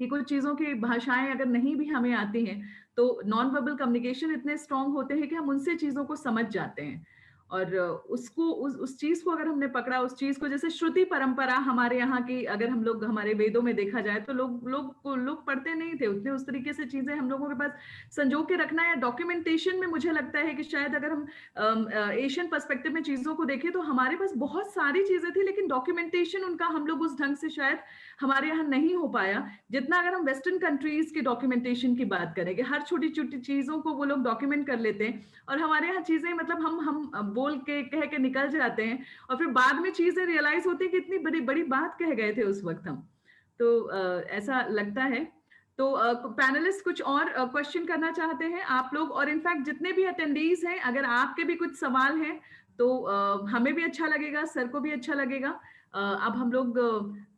कि कुछ चीजों की भाषाएं अगर नहीं भी हमें आती हैं तो नॉन वर्बल कम्युनिकेशन इतने स्ट्रांग होते हैं कि हम उनसे चीजों को समझ जाते हैं। और उसको उस चीज को अगर हमने पकड़ा, उस चीज को, जैसे श्रुति परंपरा हमारे यहाँ की, अगर हम लोग हमारे वेदों में देखा जाए तो लोग पढ़ते नहीं थे उतने, उस तरीके से चीजें हम लोगों के पास संजो के रखना। या डॉक्यूमेंटेशन में मुझे लगता है कि शायद अगर हम एशियन पर्सपेक्टिव में चीजों को देखें तो हमारे पास बहुत सारी चीजें थी, लेकिन डॉक्यूमेंटेशन उनका हम लोग उस ढंग से शायद हमारे यहाँ नहीं हो पाया जितना अगर हम वेस्टर्न कंट्रीज के डॉक्यूमेंटेशन की बात करें कि हर छोटी छोटी चीजों को वो लोग डॉक्यूमेंट कर लेते हैं। और हमारे यहाँ चीजें मतलब हम बोल के कह के निकल जाते हैं, और फिर बाद में चीजें रियलाइज होती है कि इतनी बड़ी बड़ी बात कह गए थे उस वक्त हम। तो ऐसा लगता है। तो पैनलिस्ट कुछ और क्वेश्चन करना चाहते हैं आप लोग, और इनफैक्ट जितने भी अटेंडीज हैं, अगर आपके भी कुछ सवाल हैं तो हमें भी अच्छा लगेगा, सर को भी अच्छा लगेगा। अब हम लोग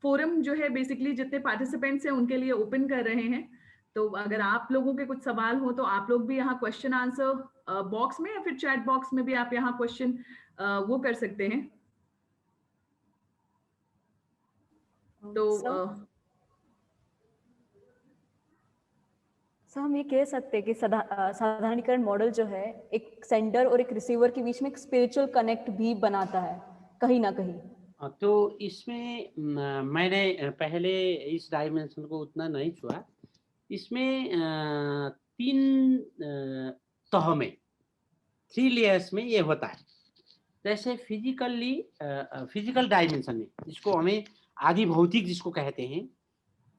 फोरम जो है बेसिकली जितने पार्टिसिपेंट्स हैं उनके लिए ओपन कर रहे हैं। तो अगर आप लोगों के कुछ सवाल हो तो आप लोग भी यहाँ क्वेश्चन आंसर बॉक्स में या फिर चैट बॉक्स में भी आप यहाँ क्वेश्चन वो कर सकते हैं। तो सर हम ये कह सकते हैं कि साधारणीकरण मॉडल जो है एक सेंडर और एक रिसीवर के बीच में एक स्पिरिचुअल कनेक्ट भी बनाता है कहीं ना कहीं। तो इसमें मैंने पहले इस डायमेंशन को उतना नहीं छुआ। इसमें 3 तह में, 3 लेयर्स में ये होता है। जैसे फिजिकल डायमेंशन में, जिसको हमें आदि भौतिक जिसको कहते हैं,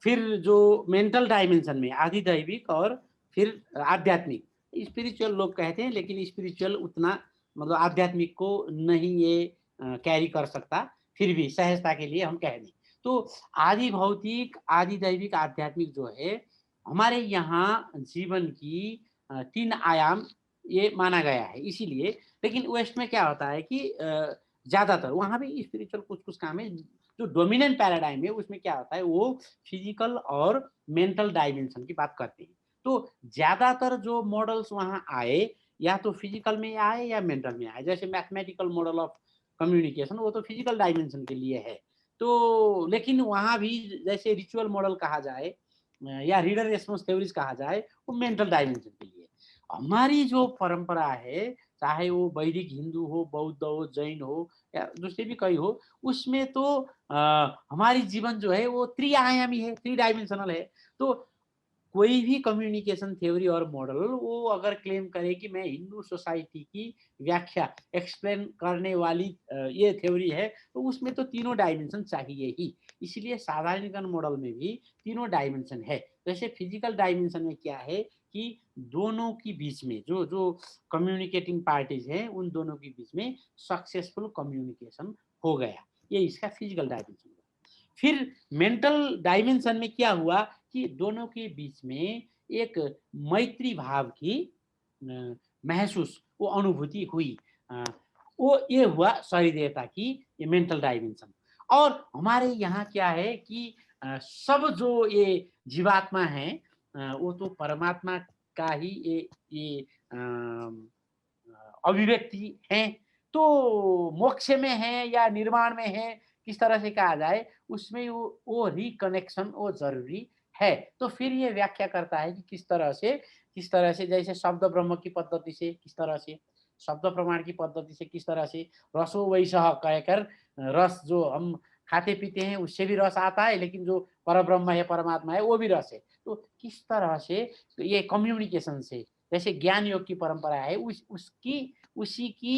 फिर जो मेंटल डायमेंशन में आदि दैविक, और फिर आध्यात्मिक, स्पिरिचुअल लोग कहते हैं, लेकिन स्पिरिचुअल उतना मतलब आध्यात्मिक को नहीं ये कैरी कर सकता, फिर भी सहजता के लिए हम कह दें। तो आदि भौतिक, आदि दैविक, आध्यात्मिक जो है हमारे यहाँ जीवन की 3 आयाम ये माना गया है इसीलिए। लेकिन वेस्ट में क्या होता है कि ज्यादातर वहाँ भी स्पिरिचुअल कुछ काम है, जो डोमिनेंट पैराडाइम है उसमें क्या होता है वो फिजिकल और मेंटल डायमेंशन की बात करते हैं। तो ज्यादातर जो मॉडल्स वहाँ आए या तो फिजिकल में आए या मेंटल में आए। जैसे मैथमेटिकल मॉडल ऑफ कम्युनिकेशन वो तो फिजिकल डायमेंशन के लिए है। तो लेकिन वहाँ भी जैसे रिचुअल मॉडल कहा जाए या रीडर रेस्पॉन्स थ्योरीज कहा जाए, वो मेंटल डायमेंशन के लिए। हमारी जो परंपरा है, चाहे वो वैदिक हिंदू हो, बौद्ध हो, जैन हो या दूसरे भी कई हो, उसमें तो हमारी जीवन जो है वो त्रिआयामी है, 3 डायमेंशनल है। तो कोई भी कम्युनिकेशन थ्योरी और मॉडल वो अगर क्लेम करे कि मैं हिंदू सोसाइटी की व्याख्या एक्सप्लेन करने वाली ये थ्योरी है, तो उसमें तो 3 डायमेंशन चाहिए ही। इसलिए साधारणीकरण मॉडल में भी 3 डायमेंशन है। जैसे फिजिकल डायमेंशन में क्या है कि दोनों की बीच में जो कम्युनिकेटिंग पार्टीज हैं उन दोनों के बीच में सक्सेसफुल कम्युनिकेशन हो गया, ये इसका फिजिकल डायमेंशन। फिर मेंटल डायमेंशन में क्या हुआ कि दोनों के बीच में एक मैत्री भाव की महसूस, वो अनुभूति हुई, वो ये हुआ सहृदयता की, ये मेंटल डायमेंशन। और हमारे यहाँ क्या है कि सब जो ये जीवात्मा है वो तो परमात्मा का ही ये अभिव्यक्ति है। तो मोक्ष में है या निर्माण में है, किस तरह से कहा जाए, उसमें वो रिकनेक्शन वो जरूरी है। तो फिर ये व्याख्या करता है कि किस तरह से जैसे शब्द ब्रह्म की पद्धति से, किस तरह से शब्द प्रमाण की पद्धति से, किस तरह से रसो वैसह कहकर रस जो हम खाते पीते हैं उससे भी रस आता है, लेकिन जो परब्रह्म है परमात्मा है वो भी रस है। तो किस तरह से ये कम्युनिकेशन से, जैसे ज्ञान योग की परंपरा है उसी की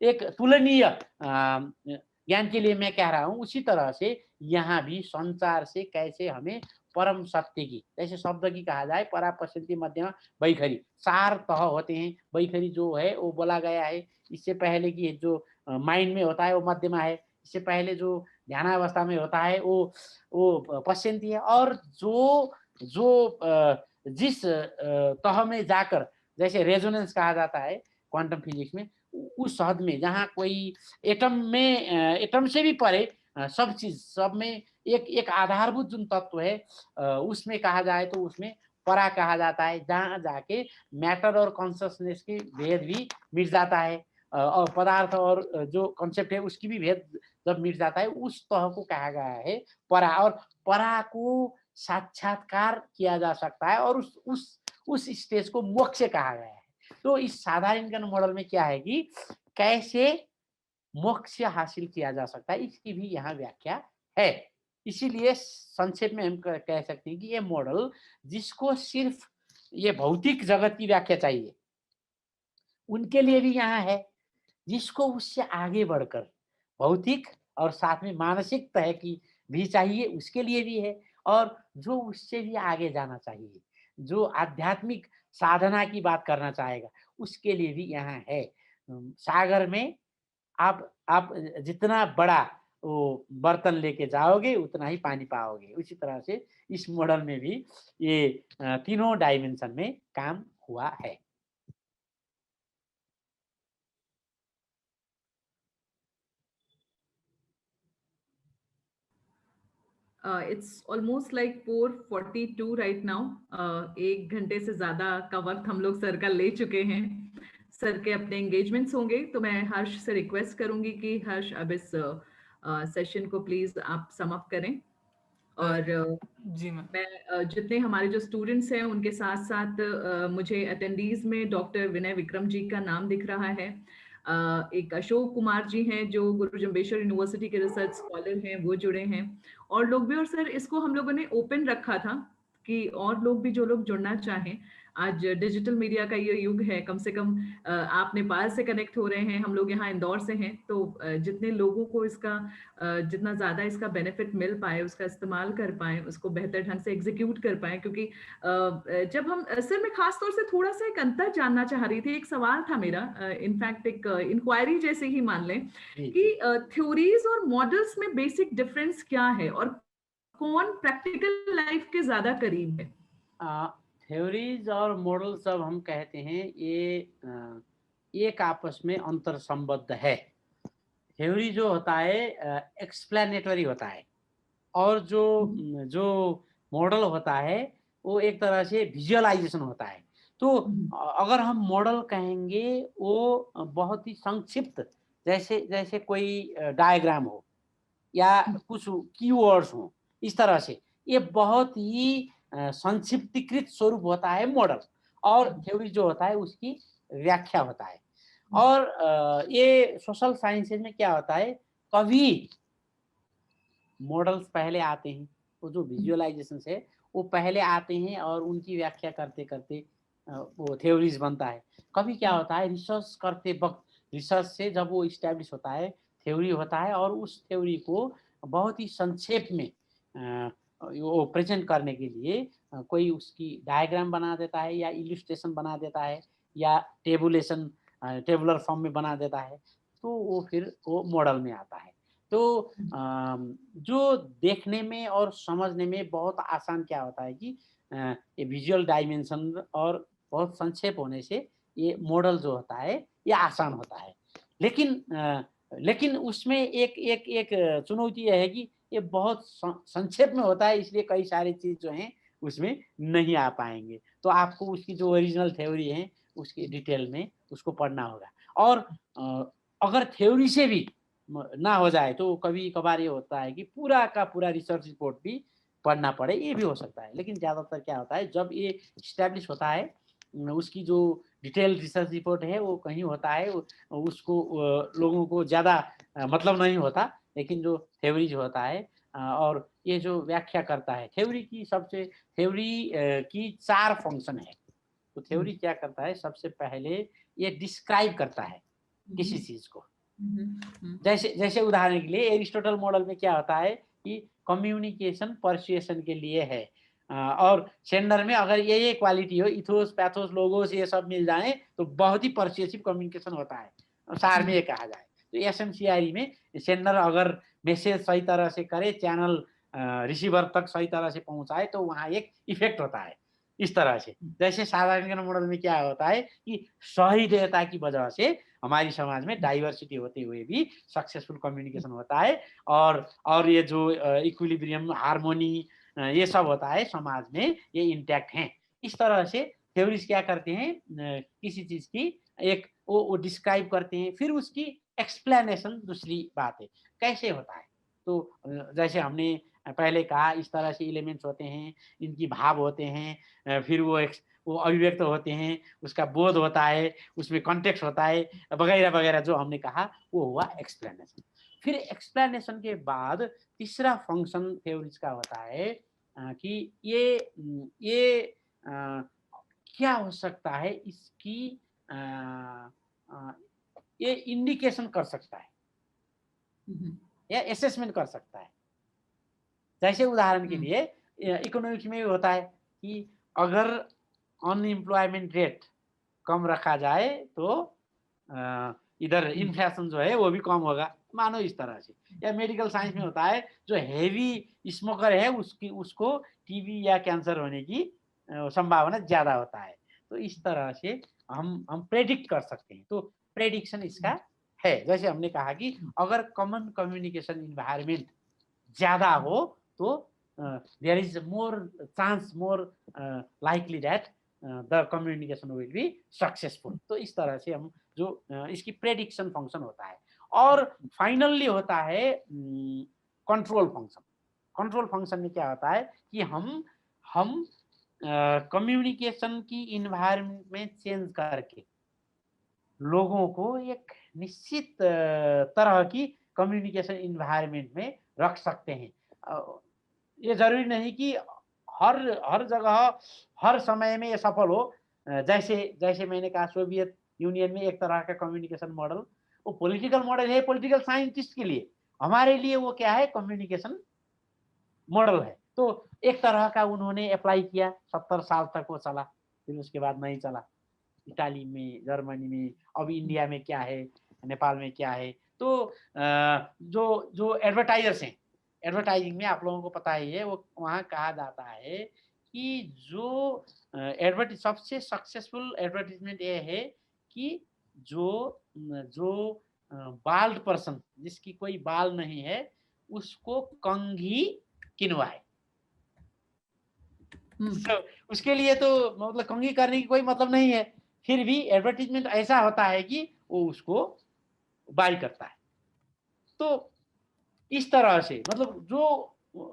एक तुलनीय ज्ञान के लिए मैं कह रहा हूँ, उसी तरह से यहाँ भी संचार से कैसे हमें परम सत्य की, जैसे शब्द की कहा जाए परा पश्यन्ति मध्यमा वैखरी, 4 तह होते हैं। वैखरी जो है वो बोला गया है, इससे पहले की जो माइंड में होता है वो मध्यमा है, इससे पहले जो ध्यानावस्था में होता है वो पश्यन्ति है, और जो जिस तह में जाकर, जैसे रेजोनेंस कहा जाता है क्वांटम फिजिक्स में, उस हद में जहाँ कोई एटम से भी परे सब चीज, सब में एक आधारभूत जो तत्व है उसमें कहा जाए तो उसमें परा कहा जाता है, जहाँ जाके मैटर और कॉन्शसनेस के भेद भी मिट जाता है, और पदार्थ और जो कॉन्सेप्ट है उसकी भी भेद जब मिट जाता है, उस तह को कहा गया है परा। और परा को साक्षात्कार किया जा सकता है और उस स्टेज को मोक्ष कहा गया है। तो इस साधारणीकरण मॉडल में क्या है कि कैसे मोक्ष हासिल किया जा सकता है, इसकी भी यहाँ व्याख्या है। इसीलिए संक्षेप में हम कह सकते हैं कि ये मॉडल जिसको सिर्फ ये भौतिक जगत की व्याख्या चाहिए उनके लिए भी यहाँ है, जिसको उससे आगे बढ़कर भौतिक और साथ में मानसिक तह की भी चाहिए उसके लिए भी है, और जो उससे भी आगे जाना चाहिए, जो आध्यात्मिक साधना की बात करना चाहेगा उसके लिए भी यहाँ है। सागर में आप जितना बड़ा वो बर्तन लेके जाओगे उतना ही पानी पाओगे। उसी तरह से इस मॉडल में भी ये तीनों डायमेंशन में काम हुआ है। It's almost like 4:42 right now. 1 घंटे से ज्यादा का वक्त हम लोग सर का ले चुके हैं। सर के अपने एंगेजमेंट्स होंगे, तो मैं हर्ष से रिक्वेस्ट करूंगी कि हर्ष अब इस सेशन को प्लीज आप सम अप करें। और जी मैम। मैं जितने हमारे जो स्टूडेंट्स हैं उनके साथ साथ मुझे अटेंडीज में डॉक्टर विनय विक्रम जी का नाम दिख रहा है, एक अशोक कुमार जी हैं जो गुरु जम्बेश्वर यूनिवर्सिटी के रिसर्च स्कॉलर हैं, वो जुड़े हैं, और लोग भी। और सर इसको हम लोगों ने ओपन रखा था कि और लोग भी जो लोग जुड़ना चाहें, आज डिजिटल मीडिया का ये युग है, कम से कम आप नेपाल से कनेक्ट हो रहे हैं, हम लोग यहाँ इंदौर से हैं, तो जितने लोगों को इसका जितना ज़्यादा इसका बेनिफिट मिल पाए, उसका इस्तेमाल कर पाए, उसको बेहतर ढंग से एग्जीक्यूट कर पाए। क्योंकि जब हम सर, मैं खास तौर से थोड़ा सा एक अंतर जानना चाह रही थी, एक सवाल था मेरा, इनफैक्ट एक इंक्वायरी जैसे ही मान लें कि थ्योरीज और मॉडल्स में बेसिक डिफरेंस क्या है और कौन प्रैक्टिकल लाइफ के ज्यादा करीब है? थ्योरीज और मॉडल सब हम कहते हैं ये एक आपस में अंतर संबद्ध है। थ्योरी जो होता है एक्सप्लेनेटरी होता है, और जो मॉडल होता है वो एक तरह से विजुअलाइजेशन होता है। तो अगर हम मॉडल कहेंगे वो बहुत ही संक्षिप्त, जैसे कोई डायग्राम हो या कुछ कीवर्ड्स हो, इस तरह से ये बहुत ही संक्षिप्तीकृत स्वरूप होता है मॉडल, और थ्योरी जो होता है उसकी व्याख्या होता है। और ये सोशल साइंसेज में क्या होता है, कभी मॉडल्स पहले आते हैं, वो जो विजुअलाइजेशन है वो पहले आते हैं और उनकी व्याख्या करते करते वो थ्योरीज बनता है। कभी क्या होता है, रिसर्च करते वक्त, रिसर्च से जब वो इस्टेब्लिश होता है थ्योरी होता है, और उस थ्योरी को बहुत ही संक्षेप में वो प्रेजेंट करने के लिए कोई उसकी डायग्राम बना देता है या इलस्ट्रेशन बना देता है या टेबुलर फॉर्म में बना देता है, तो वो फिर वो मॉडल में आता है। तो जो देखने में और समझने में बहुत आसान क्या होता है कि ये विजुअल डायमेंशन और बहुत संक्षेप होने से ये मॉडल जो होता है ये आसान होता है। लेकिन लेकिन उसमें एक एक एक चुनौती यह है कि ये बहुत संक्षेप में होता है, इसलिए कई सारी चीज जो हैं उसमें नहीं आ पाएंगे। तो आपको उसकी जो ओरिजिनल थ्योरी है उसकी डिटेल में उसको पढ़ना होगा। और अगर थ्योरी से भी ना हो जाए तो कभी कभार ये होता है कि पूरा का पूरा रिसर्च रिपोर्ट भी पढ़ना पड़े, ये भी हो सकता है। लेकिन ज़्यादातर क्या होता है, जब ये इस्टेब्लिश होता है उसकी जो डिटेल रिसर्च रिपोर्ट है वो कहीं होता है, उसको लोगों को ज़्यादा मतलब नहीं होता। लेकिन जो थ्योरी जो होता है और ये जो व्याख्या करता है थ्योरी की, सबसे थ्योरी की 4 फंक्शन है। तो थ्योरी क्या करता है, सबसे पहले ये डिस्क्राइब करता है किसी चीज को। जैसे जैसे उदाहरण के लिए एरिस्टोटल मॉडल में क्या होता है कि कम्युनिकेशन परसुएशन के लिए है, और सेंडर में अगर ये क्वालिटी हो, इथोस पैथोस लोगोस ये सब मिल जाए तो बहुत ही परसुएसिव कम्युनिकेशन होता है, सार में ये कहा जाए। तो एसएमसीआई में सेंडर अगर मैसेज सही तरह से करे, चैनल रिसीवर तक सही तरह से पहुंचाए तो वहाँ एक इफेक्ट होता है इस तरह से। जैसे साधारणीकरण मॉडल में क्या होता है कि सहीदेयता की वजह से हमारी समाज में डाइवर्सिटी होते हुए भी सक्सेसफुल कम्युनिकेशन होता है, और ये जो इक्विलिब्रियम हार्मोनी ये सब होता है समाज में, ये इंटैक्ट हैं। इस तरह से थ्योरीज क्या करते हैं, किसी चीज की एक वो डिस्क्राइब करते हैं, फिर उसकी एक्सप्लेनेशन दूसरी बात है कैसे होता है। तो जैसे हमने पहले कहा, इस तरह से एलिमेंट्स होते हैं, इनकी भाव होते हैं, फिर वो अभिव्यक्त होते हैं, उसका बोध होता है, उसमें कॉन्टेक्स्ट होता है, वगैरह वगैरह जो हमने कहा वो हुआ एक्सप्लेनेशन। फिर एक्सप्लेनेशन के बाद तीसरा फंक्शन थ्योरीज का होता है कि ये क्या हो सकता है, इसकी ये इंडिकेशन कर सकता है या असेसमेंट कर सकता है। जैसे उदाहरण के लिए इकोनॉमिक्स में भी होता है कि अगर अनएम्प्लॉयमेंट रेट कम रखा जाए तो इधर इन्फ्लेशन जो है वो भी कम होगा, मानो इस तरह से। या मेडिकल साइंस में होता है जो हेवी स्मोकर है उसको टीबी या कैंसर होने की संभावना ज्यादा होता है। तो इस तरह से हम प्रेडिक्ट कर सकते हैं। तो प्रेडिक्शन इसका है। जैसे हमने कहा कि अगर कॉमन कम्युनिकेशन इन्वायरमेंट ज्यादा हो तो there is more chance, more likely that the communication will be successful. तो इस तरह से हम जो इसकी प्रेडिक्शन फंक्शन होता है। और फाइनली होता है कंट्रोल फंक्शन। कंट्रोल फंक्शन में क्या होता है कि हम कम्युनिकेशन की इन्वायरमेंट में चेंज करके लोगों को एक निश्चित तरह की कम्युनिकेशन इन्वायरमेंट में रख सकते हैं। ये जरूरी नहीं कि हर जगह हर समय में ये सफल हो। जैसे मैंने कहा सोवियत यूनियन में एक तरह का कम्युनिकेशन मॉडल, वो पॉलिटिकल मॉडल है पॉलिटिकल साइंटिस्ट के लिए, हमारे लिए वो क्या है, कम्युनिकेशन मॉडल है। तो एक तरह का उन्होंने अप्लाई किया, 70 साल तक वो चला, फिर उसके बाद नहीं चला। इटाली में, जर्मनी में, अब इंडिया में क्या है, नेपाल में क्या है। तो जो एडवर्टाइजर्स हैं, एडवर्टाइजिंग में आप लोगों को पता ही है, वो वहाँ कहा जाता है कि जो सबसे सक्सेसफुल एडवर्टाइजमेंट ये है कि जो बाल्ड पर्सन, जिसकी कोई बाल नहीं है, उसको कंघी किनवाए। तो उसके लिए तो मतलब कंघी करने की कोई मतलब नहीं है, फिर भी एडवर्टाइजमेंट ऐसा होता है कि वो उसको बाय करता है। तो इस तरह से मतलब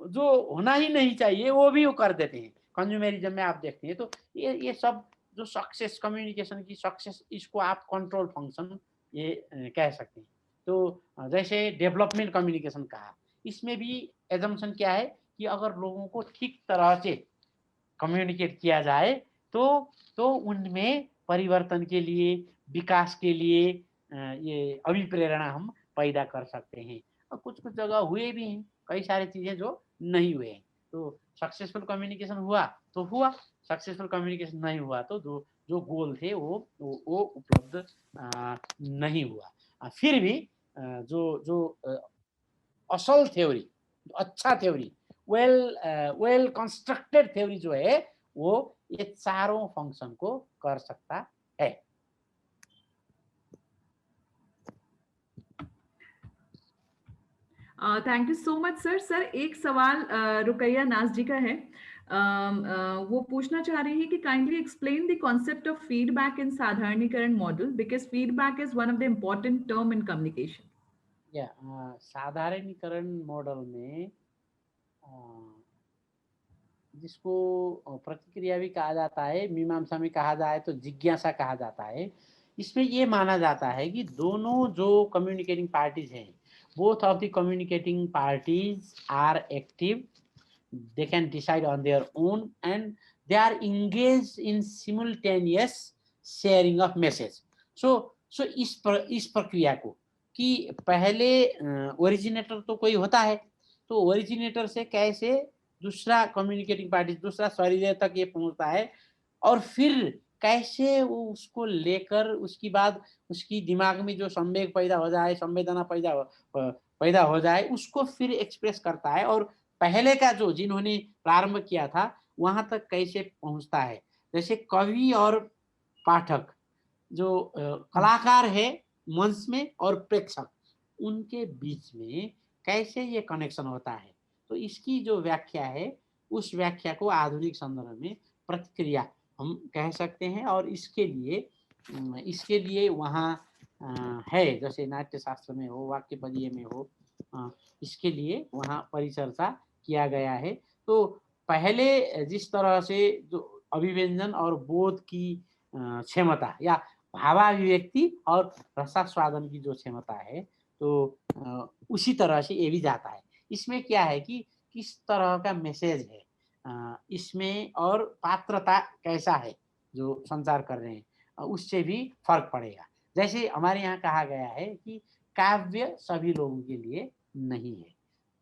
जो होना ही नहीं चाहिए वो भी वो कर देते हैं। कंज्यूमरिज्म में आप देखते हैं। तो ये सब जो सक्सेस, कम्युनिकेशन की सक्सेस, इसको आप कंट्रोल फंक्शन ये कह सकते हैं। तो जैसे डेवलपमेंट कम्युनिकेशन कहा, इसमें भी एजम्पशन क्या है कि अगर लोगों को ठीक तरह से कम्युनिकेट किया जाए तो उनमें परिवर्तन के लिए, विकास के लिए ये अभिप्रेरणा हम पैदा कर सकते हैं। और कुछ जगह हुए भी हैं, कई सारी चीजें जो नहीं हुए हैं। तो सक्सेसफुल कम्युनिकेशन हुआ तो हुआ, सक्सेसफुल कम्युनिकेशन नहीं हुआ तो जो गोल थे वो उपलब्ध नहीं हुआ। फिर भी जो असल थ्योरी, अच्छा थ्योरी, वेल कंस्ट्रक्टेड थ्योरी जो है वो ये चारों फंक्शन को कर सकता है। Thank you so much sir. Sir एक सवाल रुकैया नाज जी का है। वो पूछना चाह रही है कि kindly explain the concept of feedback in साधारणीकरण model because feedback is one of the important term in communication. या साधारणीकरण मॉडल में जिसको प्रतिक्रिया भी कहा जाता है, मीमांसा में कहा जाए तो जिज्ञासा कहा जाता है। इसमें ये माना जाता है कि दोनों जो कम्युनिकेटिंग पार्टीज हैं, both of the communicating parties are active, they can decide on their own and they are engaged in simultaneous sharing of message. so इस प्रक्रिया को कि पहले ओरिजिनेटर तो कोई होता है, तो ओरिजिनेटर से कैसे दूसरा कम्युनिकेटिंग पार्टी, दूसरा शरीर तक ये पहुंचता है, और फिर कैसे वो उसको लेकर उसकी बाद उसकी दिमाग में जो संवेग पैदा हो जाए, संवेदना पैदा हो जाए, उसको फिर एक्सप्रेस करता है, और पहले का जो जिन्होंने प्रारंभ किया था वहां तक कैसे पहुंचता है। जैसे कवि और पाठक, जो कलाकार है मंच में और प्रेक्षक, उनके बीच में कैसे ये कनेक्शन होता है। तो इसकी जो व्याख्या है, उस व्याख्या को आधुनिक संदर्भ में प्रतिक्रिया हम कह सकते हैं, और इसके लिए वहाँ है, जैसे नाट्य शास्त्र में हो, वाक्य पदीय में हो, इसके लिए वहाँ परिचर्चा किया गया है। तो पहले जिस तरह से जो अभिव्यंजन और बोध की क्षमता या भावाभिव्यक्ति और रसास्वादन की जो क्षमता है, तो उसी तरह से ये भी जाता है। इसमें क्या है कि किस तरह का मैसेज है इसमें, और पात्रता कैसा है जो संचार कर रहे हैं, उससे भी फर्क पड़ेगा। जैसे हमारे यहाँ कहा गया है कि काव्य सभी लोगों के लिए नहीं है,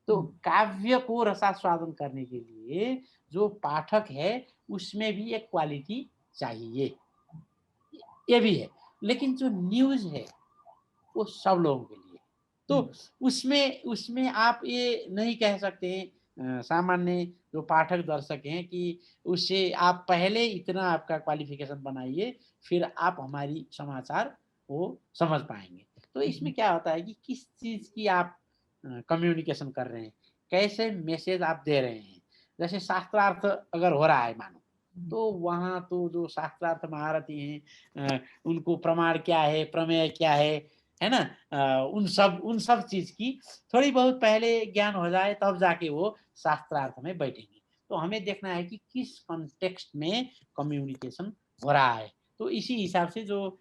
तो काव्य को रसास्वादन करने के लिए जो पाठक है उसमें भी एक क्वालिटी चाहिए, ये भी है। लेकिन जो न्यूज है वो सब लोगों के लिए, तो उसमें आप ये नहीं कह सकते हैं सामान्य जो पाठक दर्शक हैं कि उससे आप पहले इतना आपका क्वालिफिकेशन बनाइए, फिर आप हमारी समाचार वो समझ पाएंगे। तो इसमें क्या होता है कि किस चीज की आप कम्युनिकेशन कर रहे हैं, कैसे मैसेज आप दे रहे हैं। जैसे शास्त्रार्थ अगर हो रहा है मानो, तो वहाँ तो जो शास्त्रार्थ महारथी हैं उनको प्रमाण क्या है, प्रमेय क्या है ना, उन सब चीज की थोड़ी बहुत पहले ज्ञान हो जाए, तब जाके वो शास्त्रार्थ में बैठेंगे। तो हमें देखना है कि किस कॉन्टेक्स्ट में कम्युनिकेशन हो रहा है। तो इसी हिसाब से जो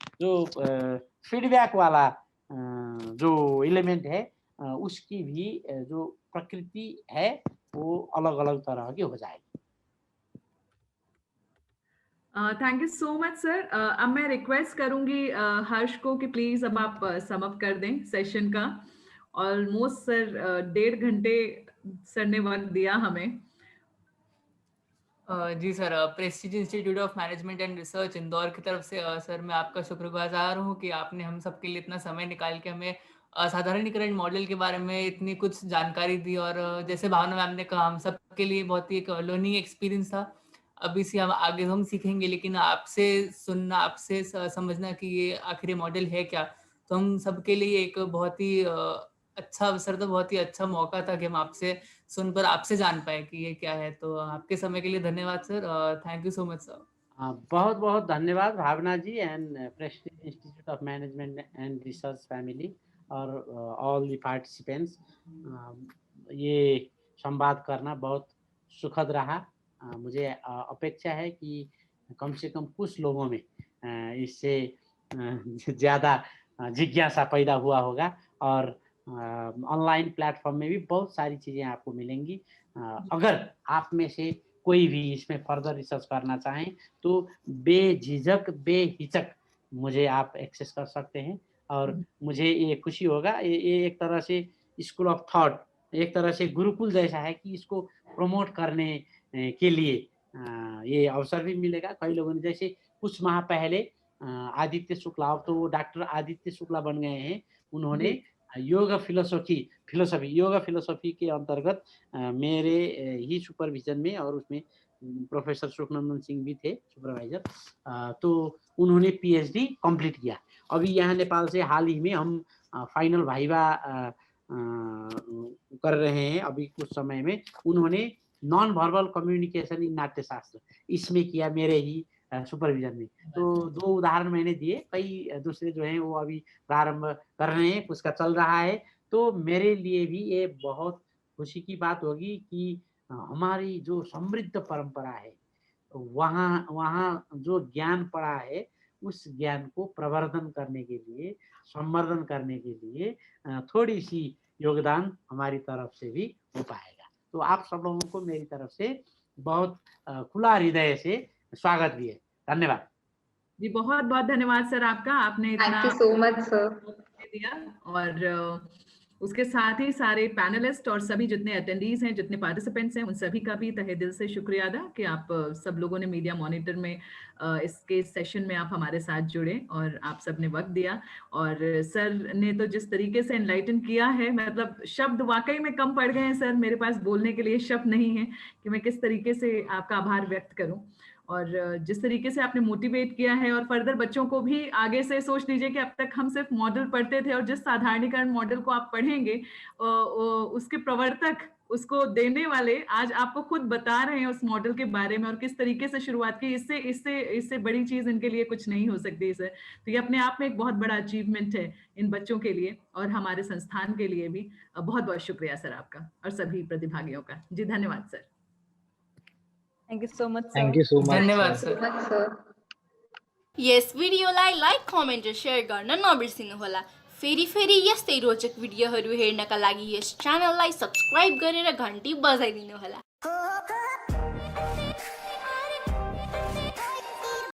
फीडबैक वाला जो एलिमेंट है, उसकी भी जो प्रकृति है वो अलग अलग तरह की हो जाएगी। Thank you so much sir. अब मैं रिक्वेस्ट करूंगी हर्ष को कि प्लीज अब आप सम अप कर दें सेशन का। ऑलमोस्ट सर 1.5 घंटे सर ने वक्त दिया हमें। जी sir, Prestige Institute of Management and Research Indore की तरफ से सर मैं आपका शुक्रगुजार हूँ कि आपने हम सबके लिए इतना समय निकाल के हमें साधारणीकरण मॉडल के बारे में इतनी कुछ जानकारी दी। और जैसे भावना मैम ने कहा, हम सबके लिए बहुत ही एक लर्निंग एक्सपीरियंस था। अभी से हम आगे हम सीखेंगे, लेकिन आपसे सुनना, आपसे समझना कि ये आखिर मॉडल है क्या, तो हम सबके लिए एक बहुत ही अच्छा अवसर था, बहुत ही अच्छा मौका था कि हम आपसे सुनकर आपसे जान पाए कि ये क्या है। तो आपके समय के लिए धन्यवाद sir. Thank you so much sir. बहुत बहुत धन्यवाद Bhavna ji and Prestige Institute of Management and Research family और ऑल द पार्टिसिपेंट्स। ये संवाद करना बहुत सुखद रहा। मुझे अपेक्षा है कि कम से कम कुछ लोगों में इससे ज़्यादा जिज्ञासा पैदा हुआ होगा, और ऑनलाइन प्लेटफॉर्म में भी बहुत सारी चीज़ें आपको मिलेंगी। अगर आप में से कोई भी इसमें फर्दर रिसर्च करना चाहें तो बेझिझक बेहिचक मुझे आप एक्सेस कर सकते हैं, और मुझे ये खुशी होगा। ये एक तरह से स्कूल ऑफ थॉट, एक तरह से गुरुकुल जैसा है कि इसको प्रमोट करने के लिए ये अवसर भी मिलेगा। कई लोगों ने, जैसे कुछ माह पहले आदित्य शुक्ला, अब तो वो डॉक्टर आदित्य शुक्ला बन गए हैं, उन्होंने योग फिलोसॉफी के अंतर्गत मेरे ही सुपरविजन में, और उसमें प्रोफेसर सुखनंदन सिंह भी थे सुपरवाइजर, तो उन्होंने पीएचडी कंप्लीट किया। अभी यहाँ नेपाल से हाल ही में हम फाइनल भाइवा कर रहे हैं अभी कुछ समय में, उन्होंने non verbal communication in Natyashastra इसमें किया मेरे ही सुपरविजन में। तो 2 उदाहरण मैंने दिए, कई दूसरे जो हैं वो अभी प्रारंभ कर रहे हैं, उसका चल रहा है। तो मेरे लिए भी ये बहुत खुशी की बात होगी कि हमारी जो समृद्ध परंपरा है, वहाँ वहाँ जो ज्ञान पड़ा है, उस ज्ञान को प्रवर्धन करने के लिए, संवर्धन करने के लिए थोड़ी-सी योगदान हमारी तरफ से भी हो पाएगा। तो आप सब लोगों को मेरी तरफ से बहुत खुला हृदय से स्वागत भी है। धन्यवाद। जी, बहुत-बहुत धन्यवाद सर आपका, आपने थैंक इतना यू सो मच सर। दिया। और उसके साथ ही सारे पैनलिस्ट और सभी जितने अटेंडीज हैं, जितने पार्टिसिपेंट्स हैं, उन सभी का भी तहे दिल से शुक्रिया अदा कि आप सब लोगों ने मीडिया मॉनिटर में इसके सेशन में आप हमारे साथ जुड़े और आप सब ने वक्त दिया। और सर ने तो जिस तरीके से एनलाइटन किया है, मतलब शब्द वाकई में कम पड़ गए हैं सर, मेरे पास बोलने के लिए शब्द नहीं है कि मैं किस तरीके से आपका आभार व्यक्त करूं। और जिस तरीके से आपने मोटिवेट किया है और फर्दर बच्चों को भी आगे से, सोच लीजिए कि अब तक हम सिर्फ मॉडल पढ़ते थे और जिस साधारणीकरण मॉडल को आप पढ़ेंगे उसके प्रवर्तक, उसको देने वाले आज आपको खुद बता रहे हैं उस मॉडल के बारे में और किस तरीके से शुरुआत की। इससे इससे इससे बड़ी चीज इनके लिए कुछ नहीं हो सकती सर। तो ये अपने आप में एक बहुत बड़ा अचीवमेंट है इन बच्चों के लिए और हमारे संस्थान के लिए भी। बहुत बहुत शुक्रिया सर आपका और सभी प्रतिभागियों का। जी धन्यवाद sir. Thank you so much thank you so much धन्यवाद so sir. Much sir. Yes भिडियोलाई लाइक कमेन्ट र सेयर गर्न नबिर्सिनुहोला। फेरि फेरि यस्तै रोचक भिडियोहरू हेर्नका लागि यस च्यानललाई सब्स्क्राइब गरेर घन्टी बजाइदिनुहोला।